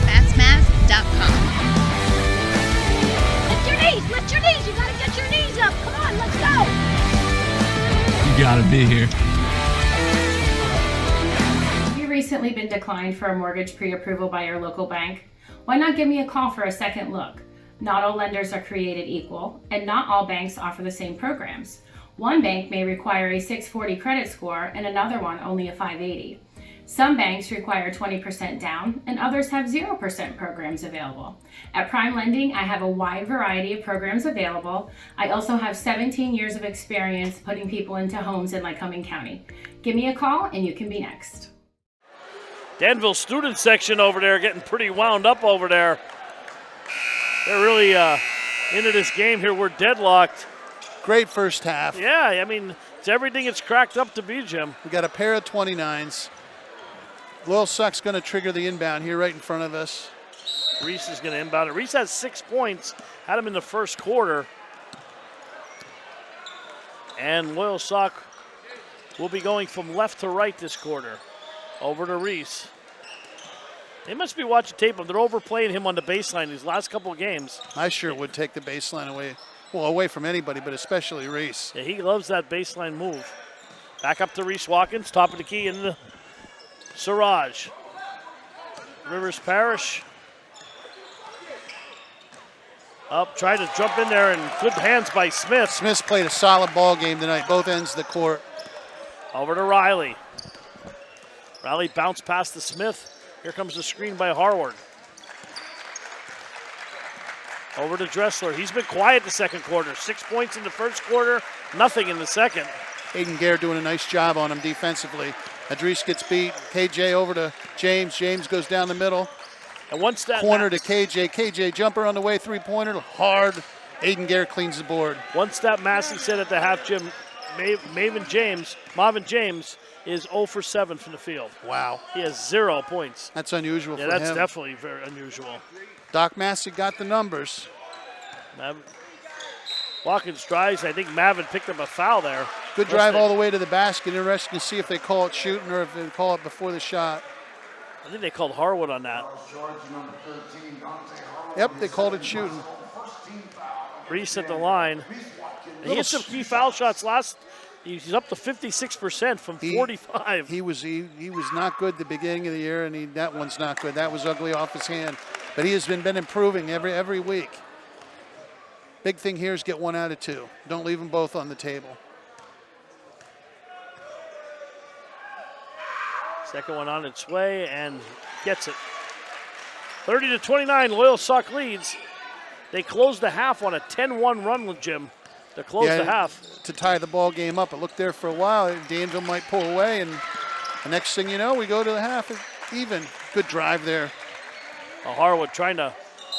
Fastmaz.com. Lift your knees, gotta be here. Have you recently been declined for a mortgage pre-approval by your local bank? Why not give me a call for a second look? Not all lenders are created equal, and not all banks offer the same programs. One bank may require a 640 credit score and another one only a 580. Some banks require 20% down, and others have 0% programs available. At Prime Lending, I have a wide variety of programs available. I also have 17 years of experience putting people into homes in Lycoming County. Give me a call and you can be next. Danville student section over there getting pretty wound up over there. They're really into this game here. We're deadlocked. Great first half. Yeah, I mean, it's everything it's cracked up to be, Jim. We got a pair of 29s. Loyalsock's going to trigger the inbound here right in front of us. Reese is going to inbound it. Reese has 6 points, had him in the first quarter. And Loyalsock will be going from left to right this quarter. Over to Reese. They must be watching tape of. They're overplaying him on the baseline these last couple of games. I sure would take the baseline away. Well, away from anybody, but especially Reese. Yeah, he loves that baseline move. Back up to Reese Watkins, top of the key in the Siraj. Rivers Parish. Up, trying to jump in there, and good hands by Smith. Smith's played a solid ball game tonight, both ends of the court. Over to Riley. Riley bounced past the Smith. Here comes the screen by Harward. Over to Dressler. He's been quiet the second quarter. 6 points in the first quarter, nothing in the second. Aiden Gare doing a nice job on him defensively. Adris gets beat. KJ over to James. James goes down the middle. And once that corner to KJ. KJ jumper on the way, three-pointer, hard. Aiden Gare cleans the board. Once that Massey said at the half, Jim, Marvin James is 0 for 7 from the field. Wow. He has 0 points. That's unusual for him. Yeah, that's definitely very unusual. Doc Massey got the numbers. Watkins drives. I think Mavin picked up a foul there. Good drive all the way to the basket. Interesting to see if they call it shooting or if they call it before the shot. I think they called Harwood on that. Yep, they called it shooting. Reese at the line. And he had some key foul shots last. He's up to 56% from 45. He was not good at the beginning of the year, and that one's not good. That was ugly off his hand. But he has been improving every week. Big thing here is get 1 out of 2. Don't leave them both on the table. Second one on its way and gets it. 30-29, Loyalsock leads. They closed the half on a 10-1 run with Jim. To close the half. To tie the ball game up. It looked there for a while. Danville might pull away, and the next thing you know, we go to the half even. Good drive there. Harwood trying to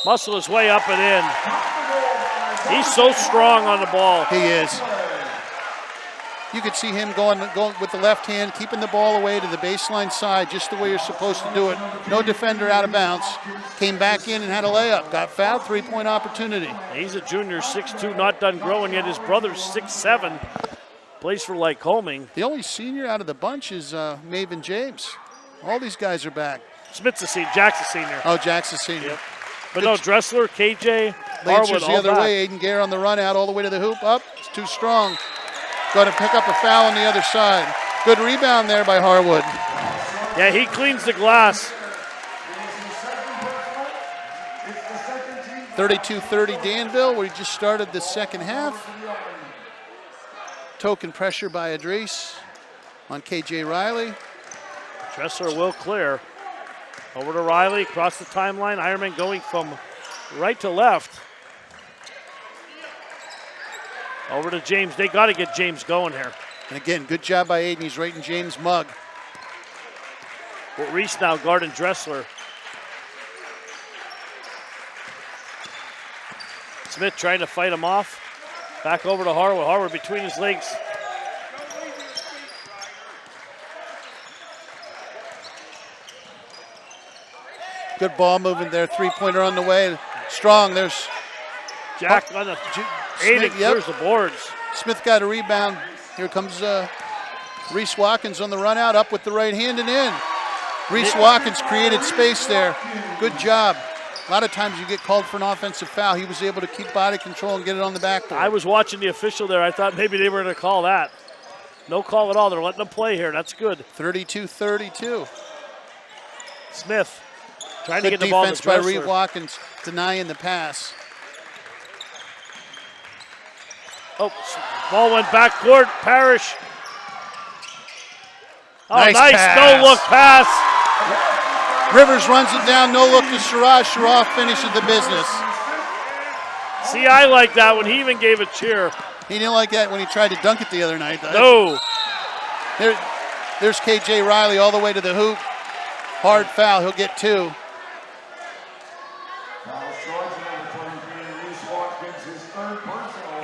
muscle his way up and in. He's so strong on the ball. He is. You could see him going with the left hand, keeping the ball away to the baseline side, just the way you're supposed to do it. No defender out of bounds. Came back in and had a layup. Got fouled, 3-point opportunity. He's a junior, 6'2", not done growing yet. His brother's 6'7", plays for Lycoming. The only senior out of the bunch is Maven James. All these guys are back. Smith's a senior, Jack's a senior. Oh, Jack's a senior. Yep. But no, Dressler, KJ, Lancer's Harwood, the other way. Aiden Gare on the run out all the way to the hoop. Up, it's too strong. Going to pick up a foul on the other side. Good rebound there by Harwood. Yeah, he cleans the glass. 32-30 Danville. We just started the second half. Token pressure by Adris on KJ Riley. Dressler will clear. Over to Riley, across the timeline. Ironman going from right to left. Over to James. They got to get James going here. And again, good job by Aiden. He's right in James' mug. But Reese now guarding Dressler. Smith trying to fight him off. Back over to Harwood. Harwood between his legs. Good ball movement there. 3-pointer on the way. Strong. There's Jack on the Aiden clears the boards. Smith got a rebound. Here comes Reese Watkins on the run out, up with the right hand and in. Reese Watkins created space there. Good job. A lot of times you get called for an offensive foul. He was able to keep body control and get it on the backboard. I was watching the official there. I thought maybe they were going to call that. No call at all. They're letting them play here. That's good. 32-32. Smith trying Good to get the ball to defense by Dressler. Reed Watkins, denying the pass. Oh, ball went backcourt. Parrish. Oh, nice pass. no-look pass. Rivers runs it down, no look to Siraj. Sharaf finishes the business. See, I like that when he even gave a cheer. He didn't like that when he tried to dunk it the other night, though. No. There's KJ Riley all the way to the hoop. Hard foul, he'll get 2.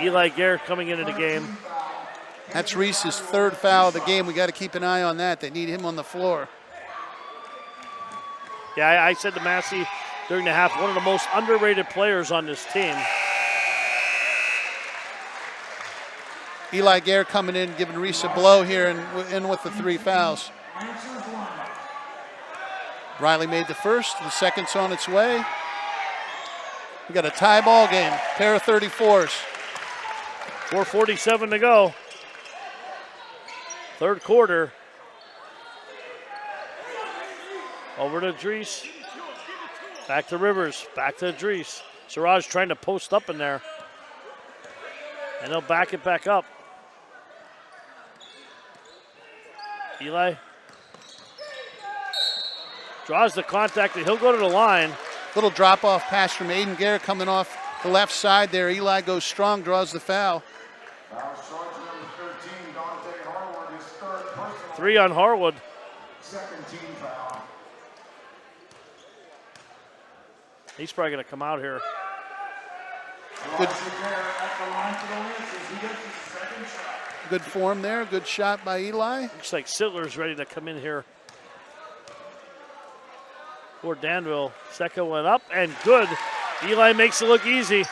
Eli Garrett coming into the game. That's Reese's 3rd foul of the game. We got to keep an eye on that. They need him on the floor. Yeah, I said to Massey during the half, one of the most underrated players on this team. Eli Garrett coming in, giving Reese a blow here and in with the 3 fouls. Riley made the first. The second's on its way. We got a tie ball game. Pair of 34s. 4:47 to go. 3rd quarter. Over to Drees. Back to Rivers. Back to Drees. Siraj trying to post up in there. And they'll back it back up. Eli draws the contact and he'll go to the line. Little drop off pass from Aiden Garrett coming off the left side there. Eli goes strong, draws the foul. 3 on Harwood. He's probably going to come out here. Good form there. Good shot by Eli. Looks like Sittler's ready to come in here for Danville. Second one up and good. Eli makes it look easy.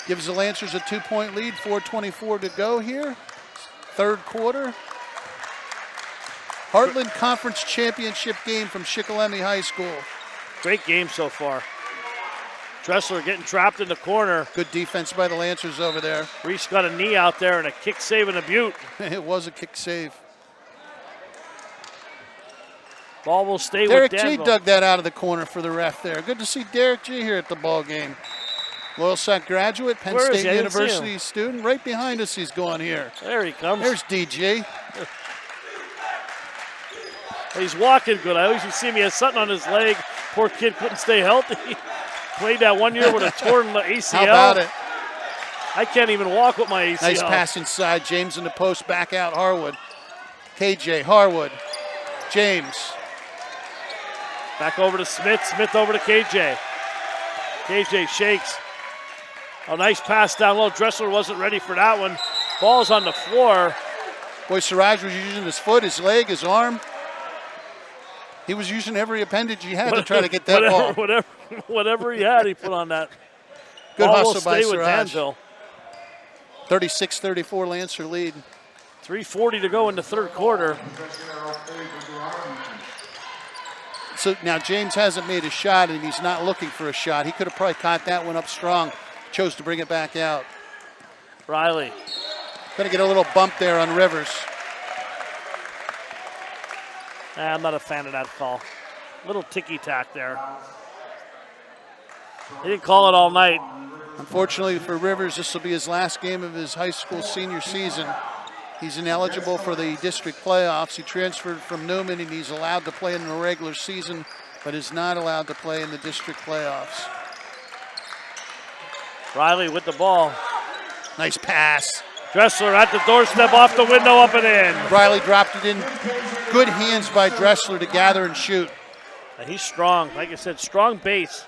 Gives the Lancers a 2-point lead. 4:24 to go here. 3rd quarter. Heartland Conference Championship game from Shikellamy High School. Great game so far. Dressler getting trapped in the corner. Good defense by the Lancers over there. Reese got a knee out there and a kick save and a butte. It was a kick save. Ball will stay Derek with G Danville. dug that out of the corner for the ref there. Good to see Derek G here at the ball game. Loyalsock graduate, Penn Where is State he? I didn't see University student. Right behind us he's going here. There he comes. There's DG. He's walking good. I always see him. He has something on his leg. Poor kid couldn't stay healthy. Played that 1 year with a torn ACL. How about it? I can't even walk with my ACL. Nice pass inside. James in the post, back out Harwood. KJ, Harwood, James. Back over to Smith. Smith over to KJ. KJ shakes. A nice pass down low. Dressler wasn't ready for that one. Ball's on the floor. Boy, Siraj was using his foot, his leg, his arm. He was using every appendage he had to try to get that ball. Whatever he had, he put on that. Good Ball hustle will by stay with Siraj. Danville. 36-34 Lancer lead. 3:40 to go in the 3rd quarter. So now James hasn't made a shot and he's not looking for a shot. He could have probably caught that one up strong. Chose to bring it back out. Riley. Going to get a little bump there on Rivers. I'm not a fan of that call. Little ticky-tack there. He didn't call it all night. Unfortunately for Rivers, this will be his last game of his high school senior season. He's ineligible for the district playoffs. He transferred from Newman and he's allowed to play in the regular season, but is not allowed to play in the district playoffs. Riley with the ball. Nice pass. Dressler at the doorstep, off the window, up and in. Riley dropped it in. Good hands by Dressler to gather and shoot. And he's strong. Like I said, strong base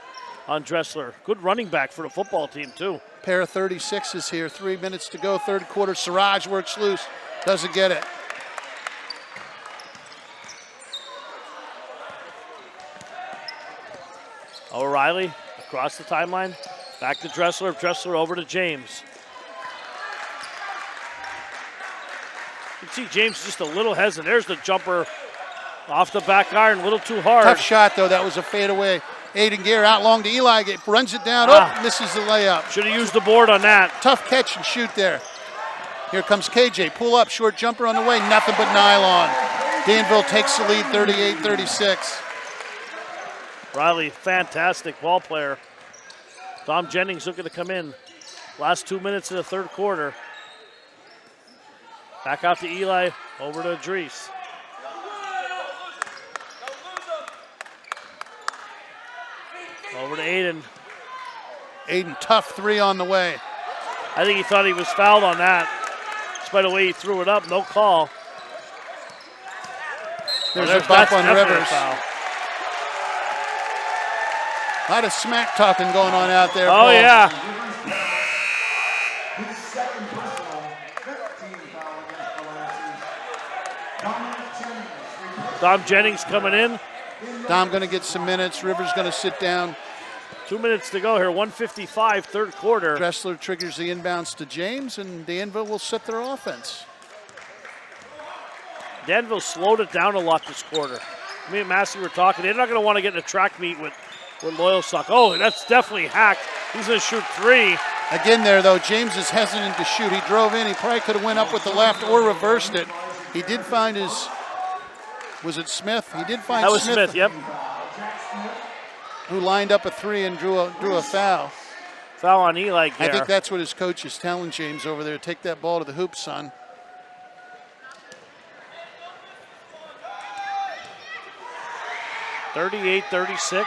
on Dressler. Good running back for the football team, too. Pair of 36s here. 3 minutes to go, 3rd quarter. Siraj works loose. Doesn't get it. O'Reilly across the timeline. Back to Dressler. Dressler over to James. You can see James just a little hesitant. There's the jumper off the back iron, a little too hard. Tough shot, though. That was a fadeaway. Aiden Gare out long to Eli. Runs it down. Misses the layup. Should have used the board on that. Tough catch and shoot there. Here comes KJ. Pull up, short jumper on the way. Nothing but nylon. Danville takes the lead 38-36. Riley, fantastic ball player. Dom Jennings looking to come in. Last 2 minutes of the third quarter. Back out to Eli, over to Adrees. Over to Aiden. Aiden, tough three on the way. I think he thought he was fouled on that. Despite the way he threw it up, no call. There's a bump on Rivers. Foul. A lot of smack talking going on out there. Oh, Paul. yeah. Dom Jennings coming in. Dom going to get some minutes. Rivers going to sit down. 2 minutes to go here. 1:55, third quarter. Dressler triggers the inbounds to James, and Danville will set their offense. Danville slowed it down a lot this quarter. Me and Massey were talking. They're not going to want to get in a track meet with Loyalsock. Oh, that's definitely hacked. He's going to shoot three. Again there, though, James is hesitant to shoot. He drove in. He probably could have went up with the left or reversed it. He did find his, was it Smith? He did find That was Smith, yep. Who lined up a three and drew a foul. Foul on Eli I Gare. think that's what his coach is telling James over there. Take that ball to the hoop, son. .38-36.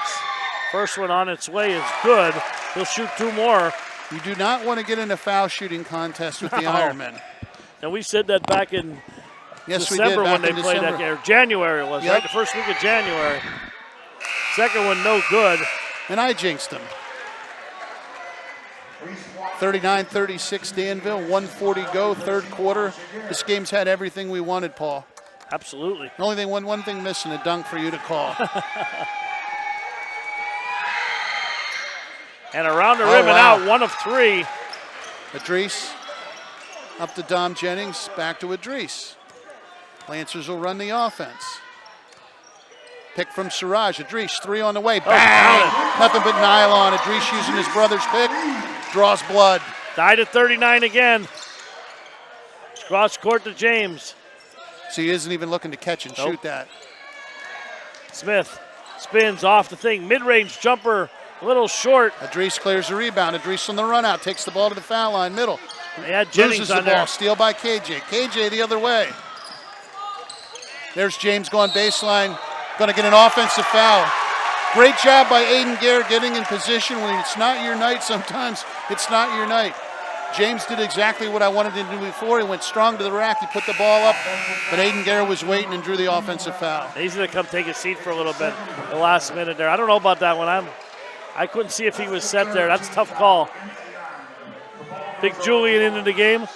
First one on its way is good. He'll shoot two more. You do not want to get in a foul shooting contest with the No. Ironmen. And we said that back in Yes, December we did, when back they in played that December. game. January it was, Yep. right? The first week of January. Second one, no good. And I jinxed him. 39-36 Danville, 1:40 go, third quarter. This game's had everything we wanted, Paul. Absolutely. The only thing, one thing missing, a dunk for you to call. And around the Oh, rim and wow. out, 1 of 3. Adrees up to Dom Jennings, back to Adrees. Lancers will run the offense. Pick from Siraj. Adrees, three on the way. Bang! Nothing but nylon. Adrees using his brother's pick. Draws blood. Tied at 39 again. Cross court to James. So he isn't even looking to catch and shoot that. Smith spins off the thing. Mid-range jumper, a little short. Adrees clears the rebound. Adrees on the run out. Takes the ball to the foul line. Middle. They had Jennings Loses the on ball. there. Steal by KJ. KJ the other way. There's James going baseline. Going to get an offensive foul. Great job by Aiden Gare getting in position. When it's not your night, sometimes it's not your night. James did exactly what I wanted him to do before. He went strong to the rack. He put the ball up, but Aiden Gare was waiting and drew the offensive foul. He's going to come take a seat for a little bit the last minute there. I don't know about that one. I couldn't see if he was set there. That's a tough call. Big Julian into the game.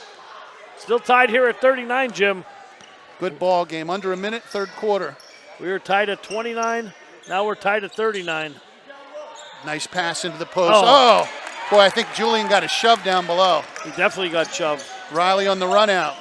Still tied here at 39, Jim. Good ball game. Under a minute, third quarter. We were tied at 29. Now we're tied at 39. Nice pass into the post. Oh. Oh, boy, I think Julian got a shove down below. He definitely got shoved. Riley on the run out.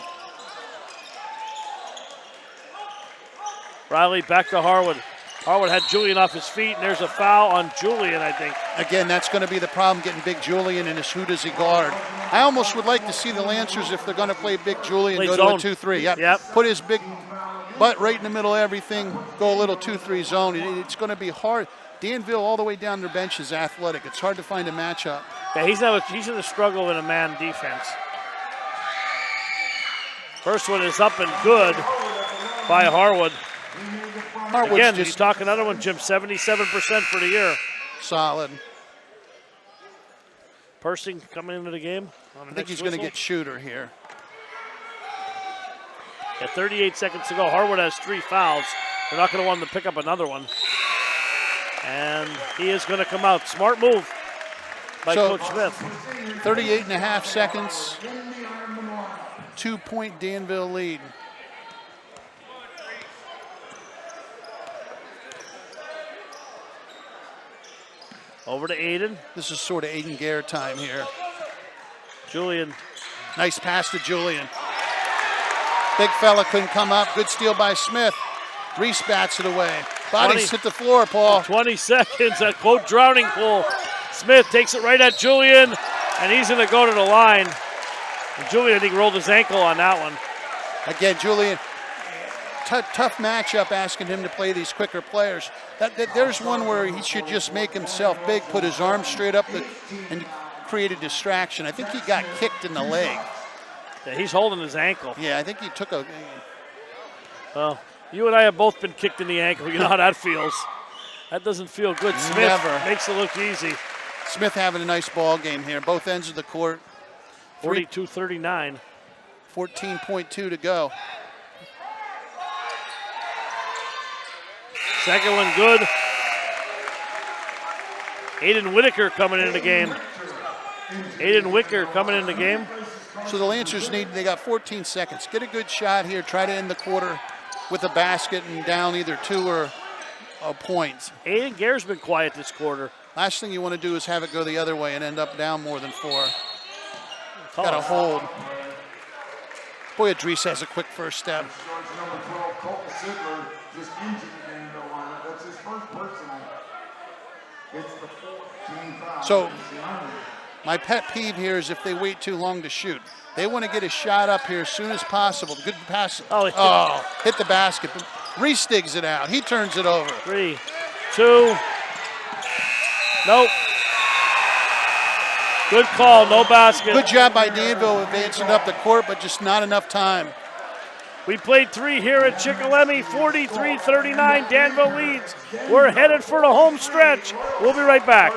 Riley back to Harwood. Harwood had Julian off his feet, and there's a foul on Julian, I think. Again, that's going to be the problem, getting Big Julian in his who does he guard. I almost would like to see the Lancers, if they're going to play Big Julian, Play go zone. to a 2-3. Yep. Yep. Put his big butt right in the middle of everything, go a little 2-3 zone. It's going to be hard. Danville all the way down their bench is athletic. It's hard to find a matchup. Yeah, he's in a struggle in a man defense. First one is up and good by Harwood. Harwood's Again, just he's talking another one, Jim, 77% for the year. solid. Persing coming into the game. I think he's going to get shooter here. At 38 seconds to go, Harwood has 3 fouls. They're not going to want him to pick up another one. And he is going to come out. Smart move by Coach Smith. 38 and a half seconds. 2-point Danville lead. Over to Aiden. This is sort of Aiden Gare time here. Julian. Nice pass to Julian. Big fella couldn't come up. Good steal by Smith. Reese bats it away. Bodies hit the floor, Paul. 20 seconds, a quote drowning pool. Smith takes it right at Julian, and he's going to go to the line. And Julian, I think, rolled his ankle on that one. Again, Julian, tough matchup asking him to play these quicker players. There's one where he should just make himself big, put his arms straight up and create a distraction. I think he got kicked in the leg. Yeah, he's holding his ankle. Yeah, I think he took a... Well, you and I have both been kicked in the ankle. You know how that feels. That doesn't feel good. Smith Never. makes it look easy. Smith having a nice ball game here. Both ends of the court. 42-39. 14.2 to go. Second one good. Aiden Whitaker coming in the game. So the Lancers they got 14 seconds. Get a good shot here. Try to end the quarter with a basket and down either 2 or points. Aiden Gare's been quiet this quarter. Last thing you want to do is have it go the other way and end up down more than 4. Got to hold. Boy, Idris has a quick first step. So my pet peeve here is if they wait too long to shoot. They want to get a shot up here as soon as possible. Good pass. Hit the basket. Reese digs it out. He turns it over. 3, 2. Nope. Good call, no basket. Good job by Danville advancing up the court, but just not enough time. We played 3 here at Chickalemi, 43-39. Danville leads. We're headed for the home stretch. We'll be right back.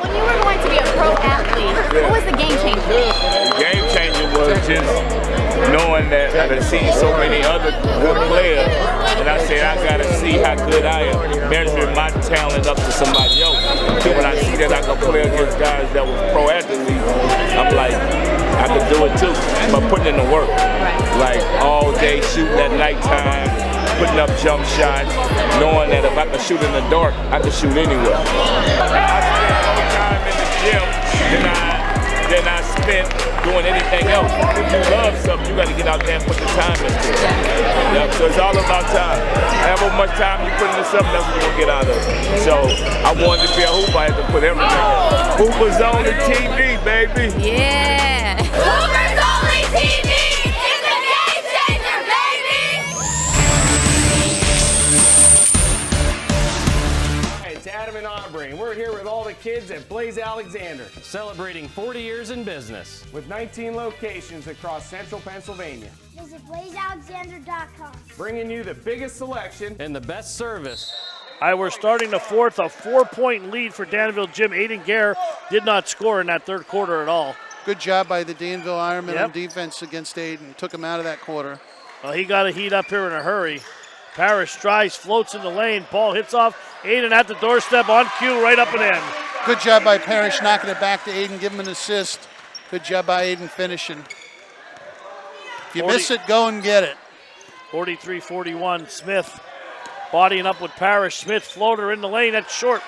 When you were going to be a pro athlete, what was the game changer? The game changer was just knowing that I had seen so many other good players, and I said I gotta see how good I am, measuring my talent up to somebody else. So when I see that I can play against guys that was pro athletes, I'm like, I can do it too, but putting in the work, like all day shooting at nighttime, putting up jump shots, knowing that if I can shoot in the dark, I can shoot anywhere. I spend more time in the gym than I spent doing anything else. If you love something, you got to get out there and put the time into it. Yep, so it's all about time. However much time you put into something, that's what you're going to get out of it. So I wanted to be a hooper, I had to put everything in. Hooper's on the TV, baby. Yeah. Hoopers Only TV is a game changer, baby! Hi, it's Adam and Aubrey, and we're here with all the kids at Blaze Alexander, Celebrating 40 years in business. with 19 locations across central Pennsylvania, Visit BlazeAlexander.com. bringing you the biggest selection. And the best service. All right, we're starting the fourth, a 4-point lead for Danville Gym. Aiden Gare did not score in that third quarter at all. Good job by the Danville Ironmen on defense against Aiden. Took him out of that quarter. Well, he got to heat up here in a hurry. Parrish tries, floats in the lane. Ball hits off. Aiden at the doorstep on cue, right up and in. Good job by Parrish knocking it back to Aiden, give him an assist. Good job by Aiden finishing. If you miss it, go and get it. 43-41, Smith bodying up with Parrish. Smith floater in the lane, that's short.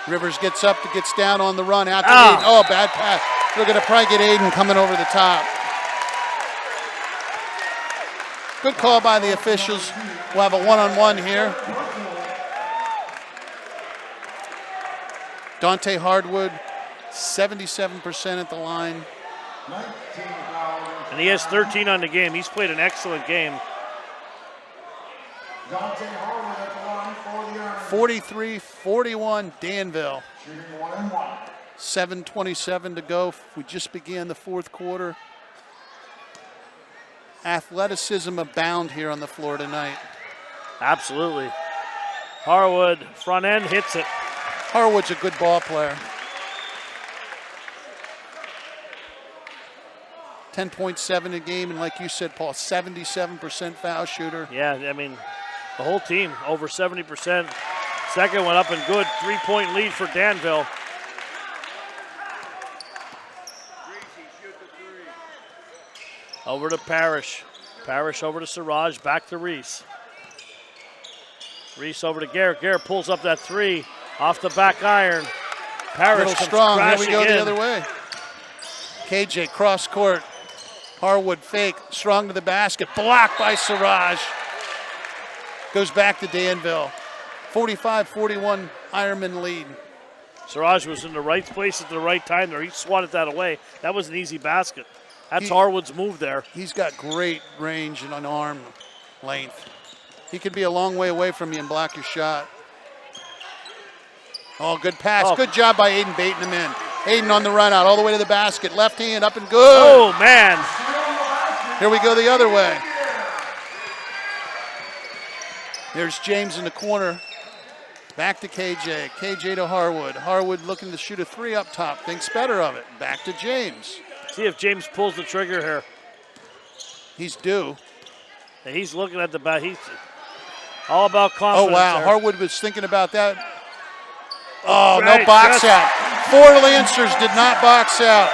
Rivers gets up, gets down on the run out to Aiden. Oh, bad pass. We're going to probably get Aiden coming over the top. Good call by the officials. We'll have a one-on-one here. Dante Hardwood, 77% at the line. And he has 13 on the game. He's played an excellent game. 43-41 Danville. 7:27 to go. We just began the fourth quarter. Athleticism abound here on the floor tonight. Absolutely. Harwood, front end, hits it. Harwood's a good ball player. 10.7 a game, and like you said, Paul, 77% foul shooter. Yeah, I mean, the whole team over 70%. Second one up and good. 3-point lead for Danville. Over to Parrish. Parrish over to Siraj, back to Reese. Reese over to Garrett. Garrett pulls up that three off the back iron. Parrish Little comes strong. Here we crashing go in. the other way. KJ cross court. Harwood fake, strong to the basket, blocked by Siraj. Goes back to Danville. 45-41 Ironman lead. Siraj was in the right place at the right time there. He swatted that away. That was an easy basket. That's Harwood's move there. He's got great range and an arm length. He could be a long way away from you and block your shot. Oh, good pass. Oh. Good job by Aiden baiting him in. Aiden on the run out, all the way to the basket. Left hand up and good. Oh, man. Here we go the other way. There's James in the corner. Back to KJ. KJ to Harwood. Harwood looking to shoot a 3 up top. Thinks better of it. Back to James. See if James pulls the trigger here. He's due. And he's looking at the back. He's all about confidence. Oh, wow. There. Harwood was thinking about that. Oh, Right, no box yes. out. 4 Lancers did not box out.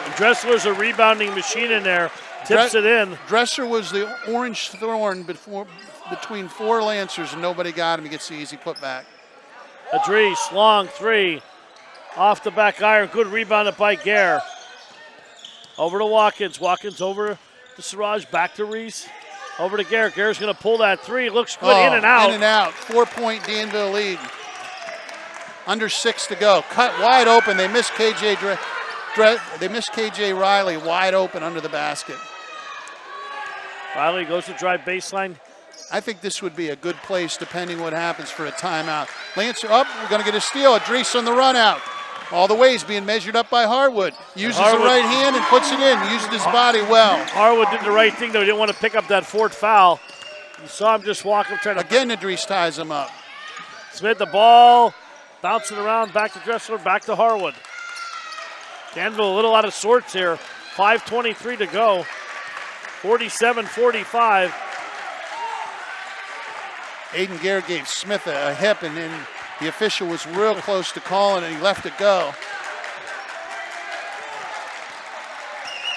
And Dressler's a rebounding machine in there. Tips it in. Dresser was the orange thorn between 4 Lancers, and nobody got him. He gets the easy putback. Adrice, long 3. Off the back iron. Good rebounded by Gare. Over to Watkins. Watkins over to Siraj. Back to Reese. Over to Gare. Gare's going to pull that 3. Looks good. In and out. In and out. 4-point Danville lead. Under 6 to go. Cut wide open. They miss KJ. They miss KJ Riley wide open under the basket. Riley goes to drive baseline. I think this would be a good place depending what happens for a timeout. Lancer up. We're going to get a steal. Adrice on the run out. All the way he's being measured up by Harwood. Uses the right hand and puts it in. Used his body well. Harwood did the right thing, though. He didn't want to pick up that 4th foul. You saw him just walk up, trying to. Again, Adrice ties him up. Smith the ball. Bouncing around. Back to Dressler. Back to Harwood. Danville a little out of sorts here. 5:23 to go. 47-45. Aiden Gare gave Smith a hip, and then the official was real close to calling it. He left it go.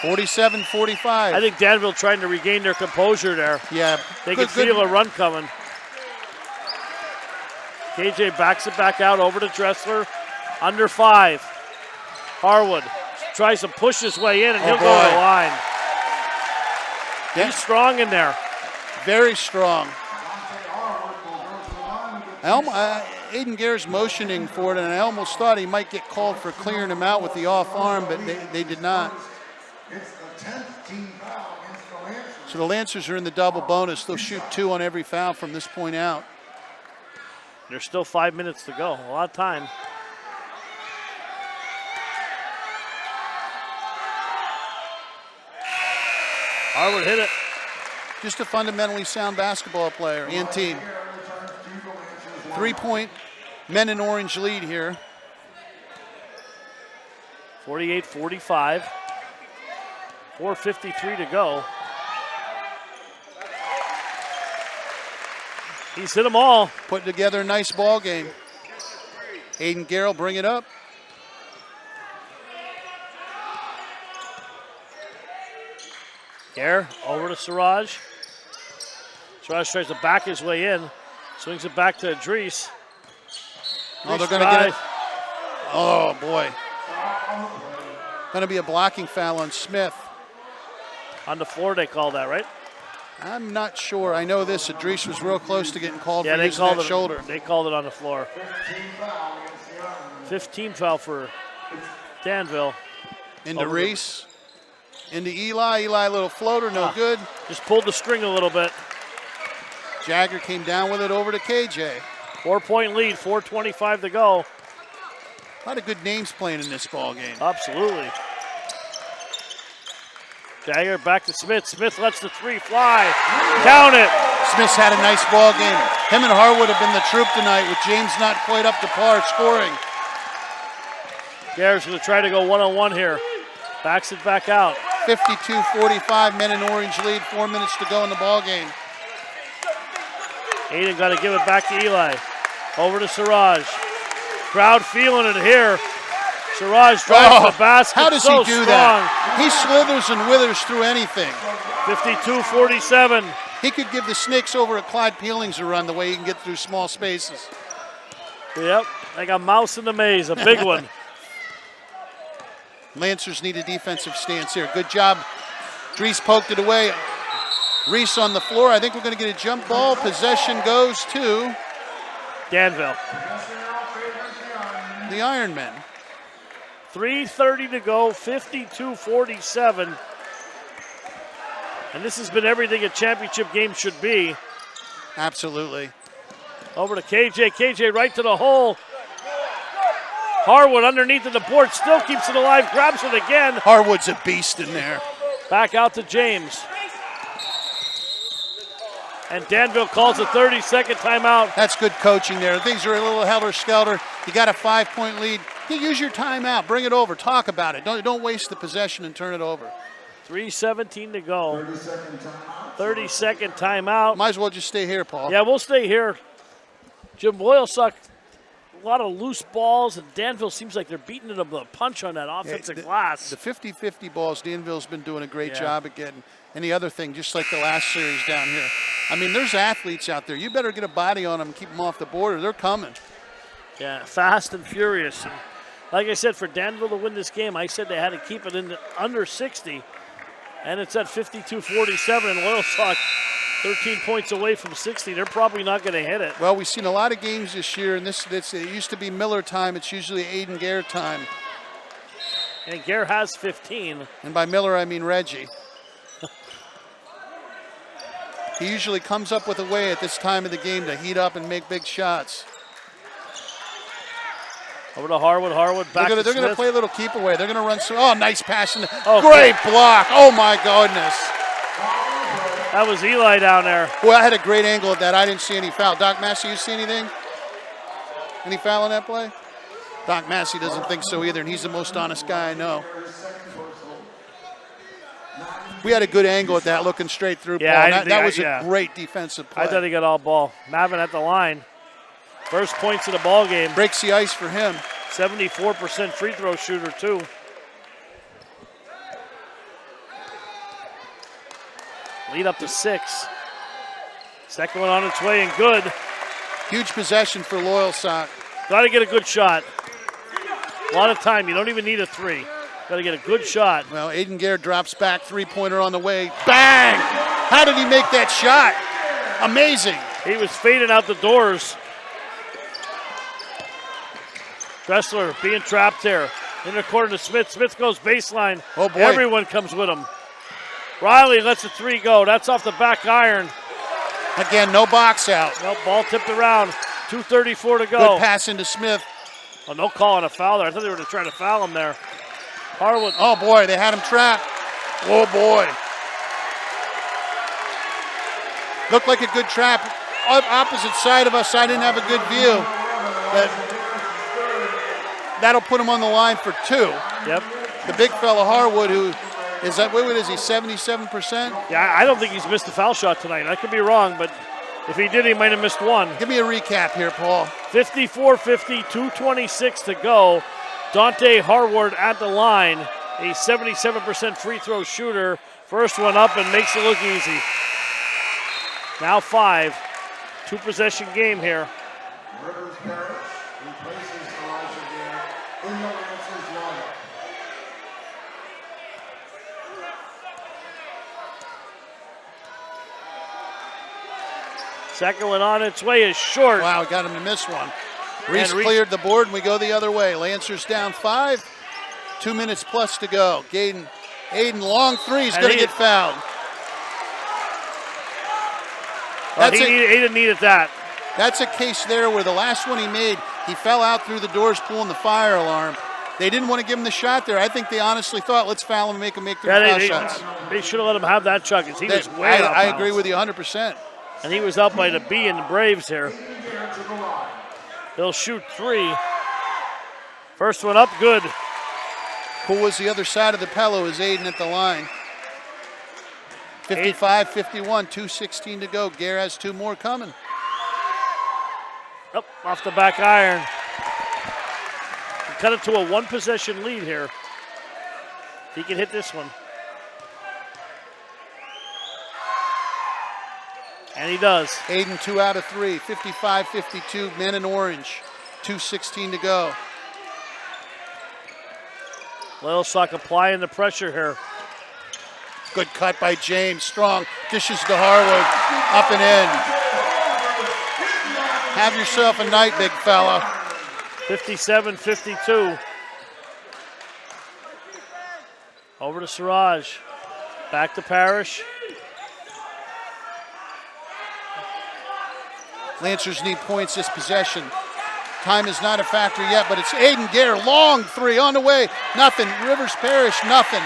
47-45. I think Danville trying to regain their composure there. Yeah. They could feel a run coming. KJ backs it back out over to Dressler. Under 5. Harwood tries to push his way in, and he'll go to the line. He's strong in there. Very strong. Aiden Gare's motioning for it, and I almost thought he might get called for clearing him out with the off arm, but they did not. So the Lancers are in the double bonus. They'll shoot 2 on every foul from this point out. There's still 5 minutes to go. A lot of time. Harwood hit it. Just a fundamentally sound basketball player and team. 3-point men in orange lead here. 48-45. 4:53 to go. He's hit them all. Putting together a nice ball game. Aiden Gare will bring it up. Gare over to Siraj. Siraj tries to back his way in. Swings it back to Adrice. Oh, they're going to get it. Oh, boy. Going to be a blocking foul on Smith. On the floor they call that, right? I'm not sure. I know this. Adrice was real close to getting called for they using called that it, shoulder. They called it on the floor. 15 foul for Danville. Into Reese. Into Eli. Eli, a little floater, no good. Just pulled the string a little bit. Jagger came down with it over to KJ. 4-point lead, 4:25 to go. A lot of good names playing in this ball game. Absolutely. Jagger back to Smith. Smith lets the 3 fly. Count it. Smith's had a nice ball game. Him and Harwood have been the troop tonight with James not quite up to par scoring. Gare's going to try to go one-on-one here. Backs it back out. 52-45, men in orange lead, 4 minutes to go in the ball game. Aiden got to give it back to Eli. Over to Siraj. Crowd feeling it here. Siraj drives the basket. How does so he do strong. that? He slithers and withers through anything. 52-47. He could give the Snakes over at Clyde Peelings a run the way he can get through small spaces. Yep, like a mouse in the maze, a big one. Lancers need a defensive stance here. Good job. Dries poked it away. Reese on the floor. I think we're going to get a jump ball. Possession goes to Danville. The Ironmen. 3:30 to go, 52-47. And this has been everything a championship game should be. Absolutely. Over to KJ. KJ right to the hole. Harwood underneath of the board, still keeps it alive, grabs it again. Harwood's a beast in there. Back out to James. And Danville calls a 30-second timeout. That's good coaching there. Things are a little helter-skelter. You got a 5-point lead. You use your timeout. Bring it over. Talk about it. Don't waste the possession and turn it over. 3:17 to go. 30-second timeout. Might as well just stay here, Paul. Yeah, we'll stay here. Jim Loyalsock, a lot of loose balls, and Danville seems like they're beating it up with a punch on that offensive glass. The 50-50 balls, Danville's been doing a great job at getting. And the other thing, just like the last series down here, I mean, there's athletes out there. You better get a body on them and keep them off the board, or they're coming. Yeah, fast and furious. And like I said, for Danville to win this game, I said they had to keep it in under 60. And it's at 52-47, and Loyalsock 13 points away from 60. They're probably not going to hit it. Well, we've seen a lot of games this year, and it used to be Miller time. It's usually Aiden Gare time. And Gare has 15. And by Miller, I mean Reggie. He usually comes up with a way at this time of the game to heat up and make big shots. Over to Harwood. Harwood back to Smith. They're going to play a little keep away. They're going to run some. Oh, nice pass. Great block. Oh, my goodness. That was Eli down there. Boy, I had a great angle at that. I didn't see any foul. Doc Massey, you see anything? Any foul on that play? Doc Massey doesn't think so either, and he's the most honest guy I know. We had a good angle at that, looking straight through, yeah, Paul. That was a great defensive play. I thought he got all ball. Mavin at the line. First points of the ball game. Breaks the ice for him. 74% free throw shooter, too. Lead up to 6. Second one on its way and good. Huge possession for Loyalsock. Got to get a good shot. A lot of time. You don't even need a 3. Got to get a good shot. Well, Aiden Gare drops back, three-pointer on the way. Bang! How did he make that shot? Amazing. He was fading out the doors. Dressler being trapped here. In the corner to Smith. Smith goes baseline. Oh, boy. Everyone comes with him. Riley lets the 3 go. That's off the back iron. Again, no box out. No, ball tipped around. 2:34 to go. Good pass into Smith. Oh, no call on a foul there. I thought they were going to try to foul him there. Harwood. Oh, boy, they had him trapped. Oh, boy. Looked like a good trap. Opposite side of us, I didn't have a good view. But that'll put him on the line for 2. Yep. The big fella Harwood, who is that, what is he, 77%? Yeah, I don't think he's missed a foul shot tonight. I could be wrong, but if he did, he might have missed one. Give me a recap here, Paul. 54-50, 2:26 to go. Dante Harwood at the line, a 77% free throw shooter. First one up and makes it look easy. Now 5. 2-possession game here. Second one on its way is short. Wow, got him to miss one. Reese cleared the board, and we go the other way. Lancers down 5. 2 minutes plus to go. Aiden, long 3 is going to get fouled. Well, he didn't need it that. That's a case there where the last one he made, he fell out through the doors pulling the fire alarm. They didn't want to give him the shot there. I think they honestly thought, let's foul him and make him make 3 foul shots. They should have let him have that shot because he was way out. I agree with you 100%. And he was up by the B in the Braves here. He'll shoot 3. First one up, good. Who was the other side of the pillow is Aiden at the line. 55-51, 2:16 to go. Gare has 2 more coming. Up off the back iron. Cut it to a 1-possession lead here. He can hit this one. And he does. Aiden 2 out of 3, 55-52, men in orange. 2:16 to go. Loyalsock applying the pressure here. Good cut by James. Strong. Dishes to Harwood. Up and in. Have yourself a night, big fella. 57-52. Over to Siraj. Back to Parrish. Lancers need points this possession. Time is not a factor yet, but it's Aiden Gare. Long three on the way. Nothing. Rivers Parrish, nothing.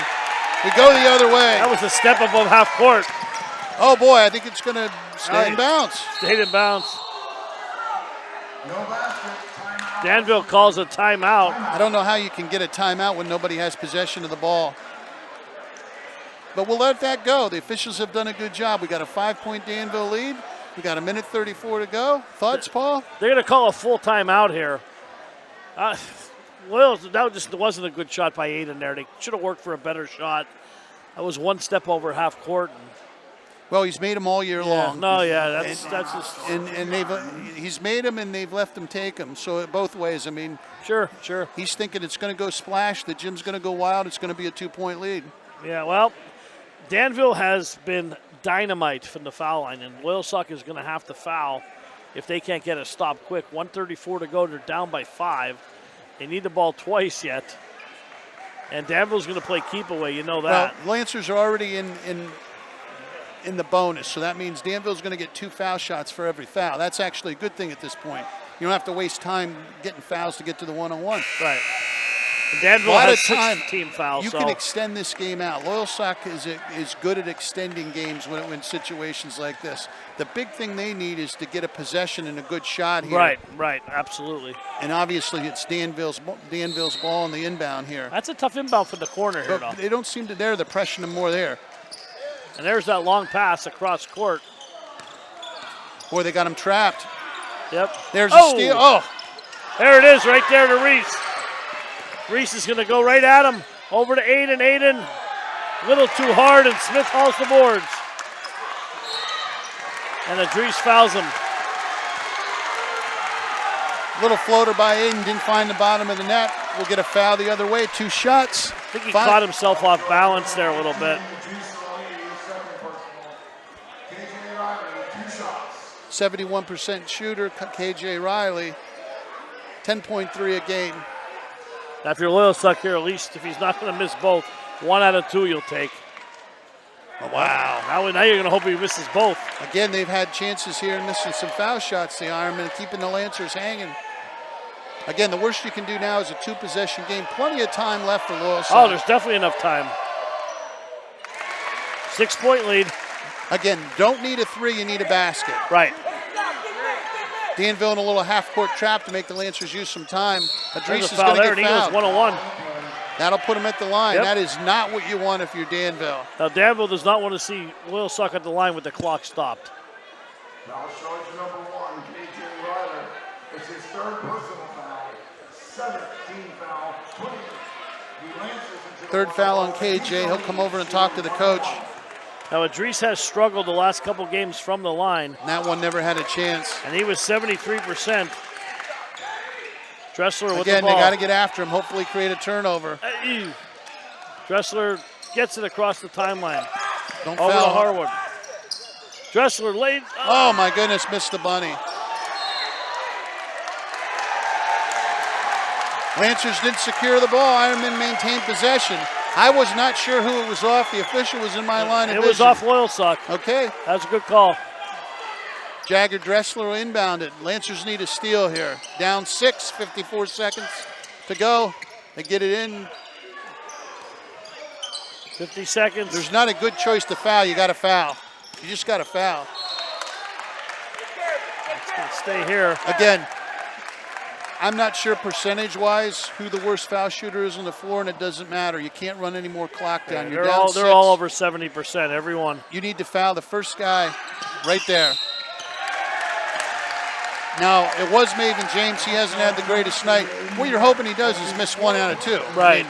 We go the other way. That was a step above half court. Oh, boy, I think it's going to stay in bounds. Stayed in bounds. Danville calls a timeout. I don't know how you can get a timeout when nobody has possession of the ball. But we'll let that go. The officials have done a good job. We got a 5-point Danville lead. We got 1:34 to go. Thoughts, Paul? They're going to call a full timeout here. Well, that just wasn't a good shot by Aiden there. They should have worked for a better shot. That was one step over half court. Well, he's made them all year long. No, yeah, that's just. And he's made them, and they've left him take them. So both ways. I mean, sure. He's thinking it's going to go splash. The gym's going to go wild. It's going to be a 2-point lead. Yeah, well, Danville has been dynamite from the foul line, and Loyalsock is going to have to foul if they can't get a stop quick. 1:34 to go. They're down by 5. They need the ball twice yet. And Danville's going to play keep away. You know that. Well, Lancers are already in the bonus, so that means Danville's going to get 2 foul shots for every foul. That's actually a good thing at this point. You don't have to waste time getting fouls to get to the one-on-one. Right. And Danville has 6 team fouls. You can extend this game out. Loyalsock is good at extending games when situations like this. The big thing they need is to get a possession and a good shot here. Right, absolutely. And obviously it's Danville's ball on the inbound here. That's a tough inbound from the corner here, though. They don't seem to dare. They're pressuring them more there. And there's that long pass across court. Boy, they got him trapped. Yep. There's a steal. Oh. There it is right there to Reese. Reese is going to go right at him. Over to Aiden. Aiden, a little too hard, and Smith hauls the boards. And Adrice fouls him. Little floater by Aiden, didn't find the bottom of the net. We'll get a foul the other way. 2 shots. I think he caught himself off balance there a little bit. 71% shooter, KJ Riley. 10.3 a game. Now, if you're Loyalsock here, at least if he's not going to miss both, 1 out of 2 you'll take. Oh, wow. Now you're going to hope he misses both. Again, they've had chances here and missing some foul shots, the Ironmen, keeping the Lancers hanging. Again, the worst you can do now is a 2-possession game. Plenty of time left for Loyalsock. Oh, there's definitely enough time. 6-point lead. Again, don't need a 3, you need a basket. Right. Danville in a little half-court trap to make the Lancers use some time. Adrice is going going to get fouled. 1-on-1. That'll put him at the line. Yep. That is not what you want if you're Danville. Now, Danville does not want to see Loyalsock at the line with the clock stopped. Now charge number 1, KJ Ryder. It's his 3rd personal foul. 17 foul, 20. The Lancers 3rd foul on KJ. He'll come over and talk to the coach. Now, Adrice has struggled the last couple games from the line. And that one never had a chance. And he was 73%. Dressler with Again, the ball. they got to get after him, hopefully create a turnover. Dressler gets it across the timeline. Don't over foul. to Harwood. Dressler late. Oh, my goodness, missed the bunny. Lancers did secure the ball. Ironman maintained possession. I was not sure who it was off. The official was in my line of vision. It was off Loyalsock. Okay. That's a good call. Jagger Dressler will inbound it. Lancers need a steal here. Down 6, 54 seconds to go. They get it in. 50 seconds. There's not a good choice to foul. You got to foul. You just got to foul. It's going to stay here. Again, I'm not sure percentage-wise who the worst foul shooter is on the floor, and it doesn't matter. You can't run any more clock down. You're down 6. They're all over 70%, everyone. You need to foul the first guy right there. Now, it was Maven James. He hasn't had the greatest night. What you're hoping he does is miss 1 out of 2. Right.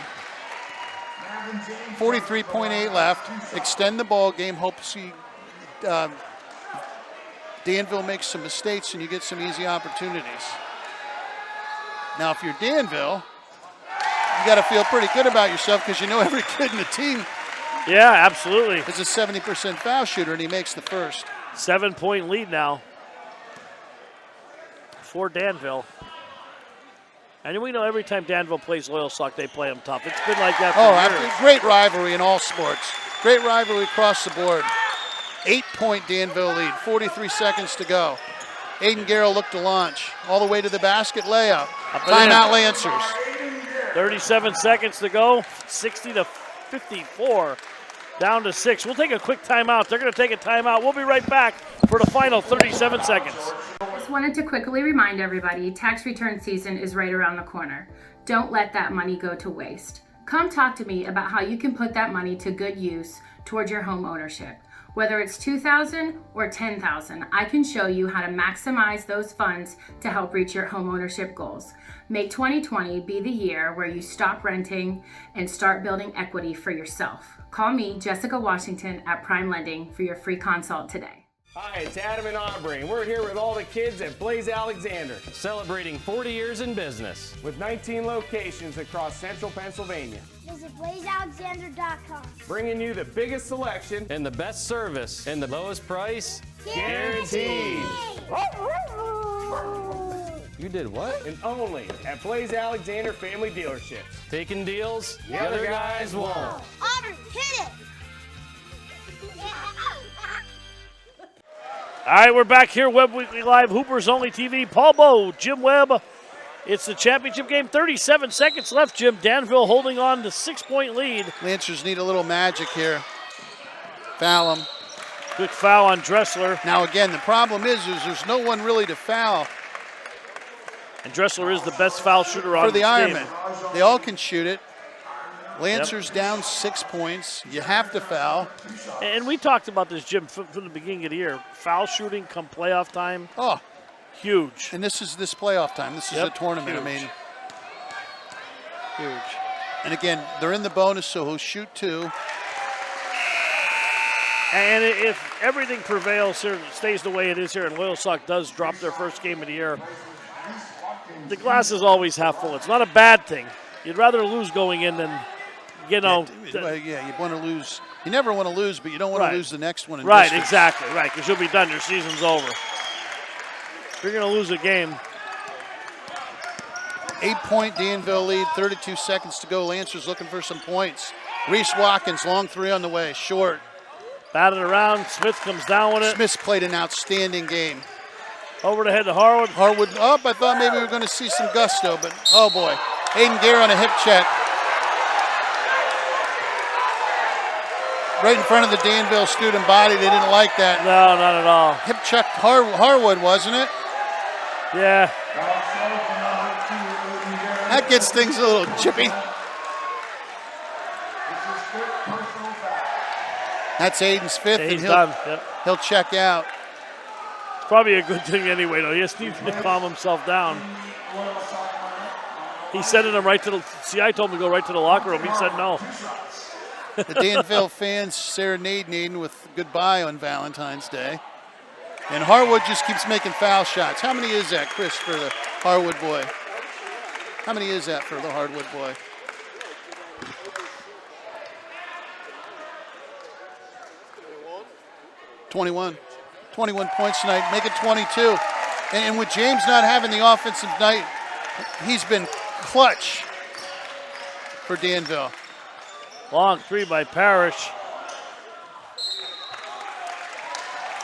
43.8 left. Extend the ball game. Hope to see Danville makes some mistakes and you get some easy opportunities. Now, if you're Danville, you got to feel pretty good about yourself because you know every kid in the team. Yeah, absolutely. Is a 70% foul shooter, and he makes the first. 7-point lead now for Danville. And we know every time Danville plays Loyalsock, they play them tough. It's been like that for years. Great rivalry in all sports. Great rivalry across the board. 8-point Danville lead, 43 seconds to go. Aiden Garrow looked to launch. All the way to the basket, layup. Timeout Lancers. 37 seconds to go, 60-54. Down to 6. We'll take a quick timeout. They're going to take a timeout. We'll be right back for the final 37 seconds. Just wanted to quickly remind everybody, tax return season is right around the corner. Don't let that money go to waste. Come talk to me about how you can put that money to good use towards your home ownership. Whether it's $2,000 or $10,000, I can show you how to maximize those funds to help reach your home ownership goals. Make 2020 be the year where you stop renting and start building equity for yourself. Call me, Jessica Washington, at Prime Lending for your free consult today. Hi, it's Adam and Aubrey, and we're here with all the kids at Blaze Alexander, Celebrating 40 years in business. with 19 locations across central Pennsylvania, Visit blazealexander.com. bringing you the biggest selection And the best service and the lowest price. guaranteed. You did what? And only at Blaze Alexander Family Dealerships. Taking deals The other guys won't. Aubrey, hit it! All right, we're back here, Webb Weekly Live, Hoopers Only TV. Paul Bowe, Jim Webb. It's the championship game. 37 seconds left, Jim. Danville holding on to 6-point lead. Lancers need a little magic here. Foul them. Quick foul on Dressler. Now again, the problem is there's no one really to foul And Dressler is the best foul shooter on for the this Ironmen. game. They all can shoot it. Lancers down 6 points. You have to foul. And we talked about this, Jim, from the beginning of the year. Foul shooting come playoff time. Oh, huge. And this is this playoff time. This is a tournament. Huge. I mean, huge. And again, they're in the bonus, so he'll shoot 2. And if everything prevails here, stays the way it is here, and Loyalsock does drop their first game of the year, the glass is always half full. It's not a bad thing. You'd rather lose going in than, you know. Yeah, you want to lose. You never want to lose, but you don't want to lose the next one. Right, exactly, right, because you'll be done. Your season's over. If you're going to lose a game. 8-point Danville lead, 32 seconds to go. Lancers looking for some points. Reese Watkins, long 3 on the way, short. Batted around, Smith comes down with it. Smith's played an outstanding game. Over the head to Harwood. Harwood up. I thought maybe we were going to see some gusto, but oh boy. Aiden Gare on a hip check. Right in front of the Danville student body. They didn't like that. No, not at all. Hip check Harwood, wasn't it? Yeah. That gets things a little chippy. That's Aiden's 5th, and he'll check out. It's probably a good thing anyway, though. He just needs to calm himself down. He sent him right to the. See, I told him to go right to the locker room. He said no. The Danville fans serenading Aiden with goodbye on Valentine's Day. And Harwood just keeps making foul shots. How many is that, Chris, for the Harwood boy? How many is that for the Harwood boy? $21 points tonight, make it 22. And with James not having the offensive night, he's been clutch for Danville. Long 3 by Parrish.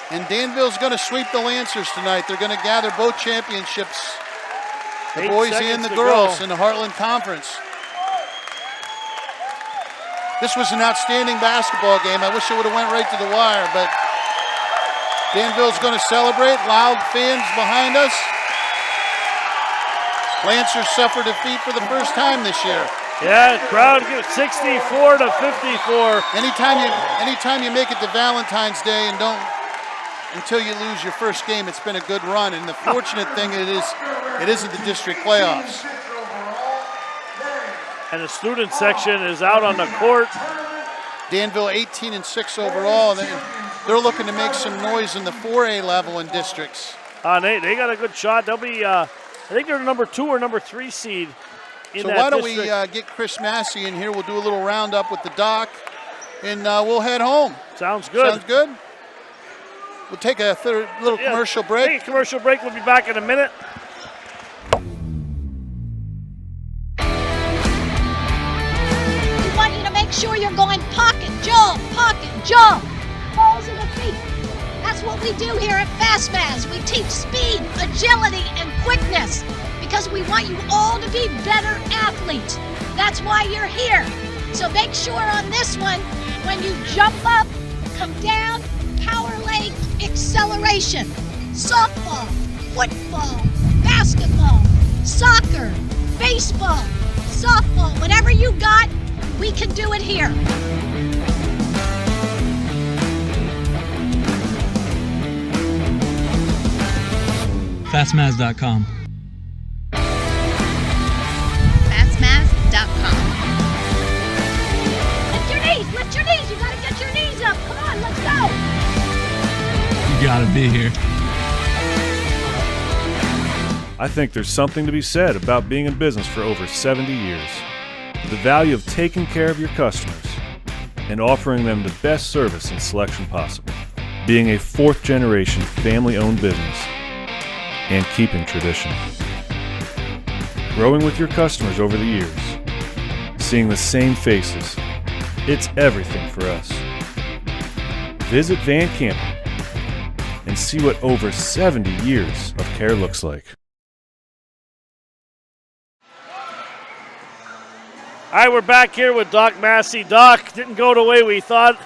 And Danville's going to sweep the Lancers tonight. They're going to gather both championships, the boys and the girls, in the Heartland Conference. This was an outstanding basketball game. I wish it would have went right to the wire, but Danville's going to celebrate. Loud fans behind us. Lancers suffer defeat for the first time this year. Yeah, crowd 64-54. Anytime you make it to Valentine's Day and don't until you lose your first game, it's been a good run. And the fortunate thing it isn't the district playoffs. And the student section is out on the court. Danville 18-6 overall. They're looking to make some noise in the 4A level in districts. They got a good shot. They'll be, I think they're number 2 or number 3 seed in so that why don't district. we get Chris Massey in here? We'll do a little roundup with the doc, and we'll head home. Sounds good. Sounds good? We'll take a little commercial break. Take a commercial break. We'll be back in a minute. what we do here at FastMaz. We teach speed, agility, and quickness because we want you all to be better athletes. That's why you're here. So make sure on this one, when you jump up, come down, power leg, acceleration. Softball, football, basketball, soccer, baseball, softball, whatever you got, we can do it here. Fastmaz.com. Fastmaz.com. Lift your knees, you gotta get your knees up. Come on, let's go. You gotta be here. I think there's something to be said about being in business for over 70 years. The value of taking care of your customers and offering them the best service and selection possible. Being a fourth-generation family-owned business and keeping tradition. Growing with your customers over the years. Seeing the same faces. It's everything for us. Visit Van Campen and see what over 70 years of care looks like. All right, we're back here with Doc Massey. Doc, didn't go the way we thought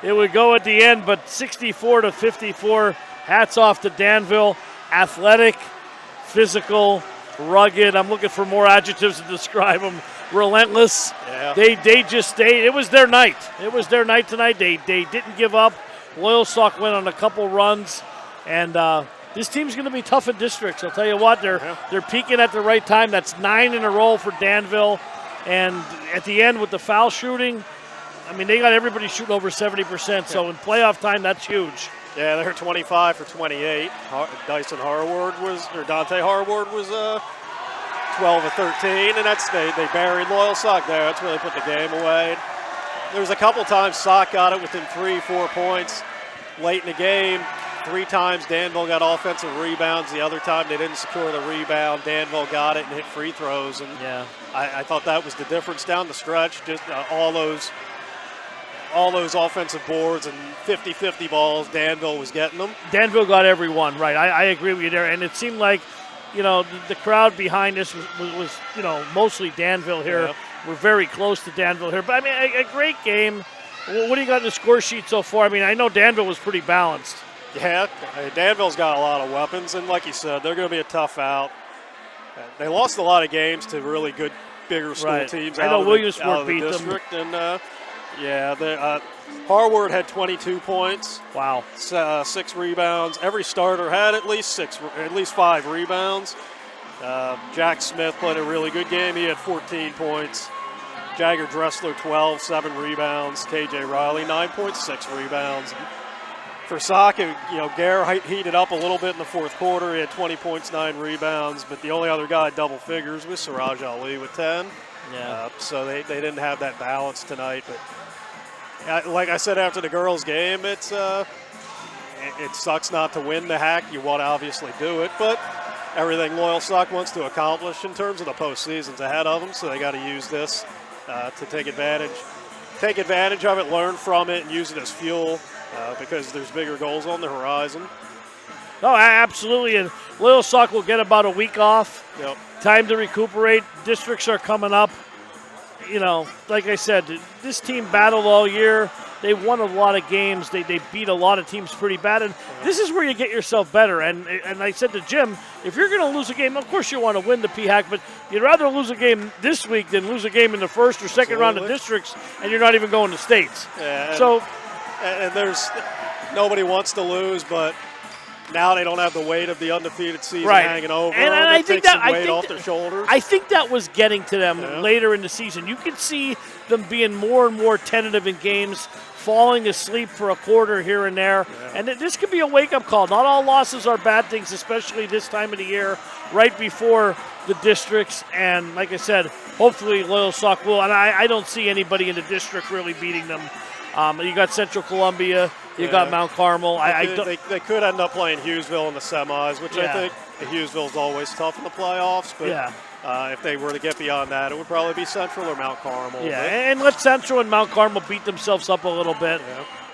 it would go at the end, but 64-54. Hats off to Danville. Athletic, physical, rugged. I'm looking for more adjectives to describe them. Relentless. Yeah. They just stayed. It was their night. It was their night tonight. They didn't give up. Loyalsock went on a couple runs, and this team's going to be tough in districts. I'll tell you what, they're peaking at the right time. That's 9 in a row for Danville, and at the end with the foul shooting, I mean, they got everybody shooting over 70%. So in playoff time, that's huge. Yeah, they're 25 for 28. Dante Harward was 12 of 13, and they buried Loyalsock there. That's really put the game away. There was a couple times Sock got it within 3-4 points late in the game. 3 times Danville got offensive rebounds. The other time they didn't secure the rebound. Danville got it and hit free throws. And yeah, I thought that was the difference down the stretch. Just all those offensive boards and 50-50 balls, Danville was getting them. Danville got every one, right. I agree with you there. And it seemed like, the crowd behind us was mostly Danville here. Yeah. We're very close to Danville here. But, I mean, a great game. What do you got in the score sheet so far? I mean, I know Danville was pretty balanced. Yeah, Danville's got a lot of weapons. And like you said, they're going to be a tough out. They lost a lot of games to really good, bigger school teams. I know Williamsport beat district, them. And, Harward had 22 points. Wow. 6 rebounds. Every starter had at least 5 rebounds. Jack Smith played a really good game. He had 14 points. Jagger Dressler, 12, 7 rebounds. KJ Riley, 9.6 rebounds. For Sock, Gare heated up a little bit in the fourth quarter. He had 20 points, 9 rebounds. But the only other guy double figures was Siraj Ali with 10. Yeah. So they didn't have that balance tonight. But like I said after the girls' game, it sucks not to win the HAC. You want to obviously do it, but everything Loyalsock wants to accomplish in terms of the postseason's ahead of them, so they got to use this to take advantage of it, learn from it, and use it as fuel because there's bigger goals on the horizon. Oh, absolutely, and Loyalsock will get about a week off. Yep. Time to recuperate. Districts are coming up. Like I said, this team battled all year. They won a lot of games. They beat a lot of teams pretty bad. And this is where you get yourself better. And I said to Jim, if you're going to lose a game, of course you want to win the PHAC, but you'd rather lose a game this week than lose a game in the first or second round of districts, and you're not even going to states. Yeah, and there's nobody wants to lose, but now they don't have the weight of the undefeated season hanging over and them. I think some weight off their shoulders. I think that was getting to them later in the season. You could see them being more and more tentative in games, falling asleep for a quarter here and there. Yeah. And this could be a wake-up call. Not all losses are bad things, especially this time of the year, right before the districts. And like I said, hopefully Loyalsock will. And I don't see anybody in the district really beating them. You got Central Columbia. You got Mount Carmel. They could end up playing Hughesville in the semis, which I think Hughesville's always tough in the playoffs. But if they were to get beyond that, it would probably be Central or Mount Carmel. Yeah, and let Central and Mount Carmel beat themselves up a little bit.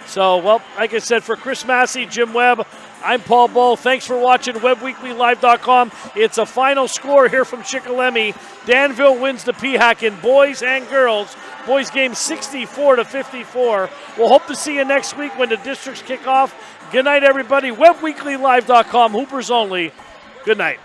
So, well, like I said, for Chris Massey, Jim Webb, I'm Paul Bull. Thanks for watching WebWeeklyLive.com. It's a final score here from Chickalemi. Danville wins the Pehack boys and girls. Boys game 64-54. We'll hope to see you next week when the districts kick off. Good night, everybody. WebWeeklyLive.com. Hoopers only. Good night.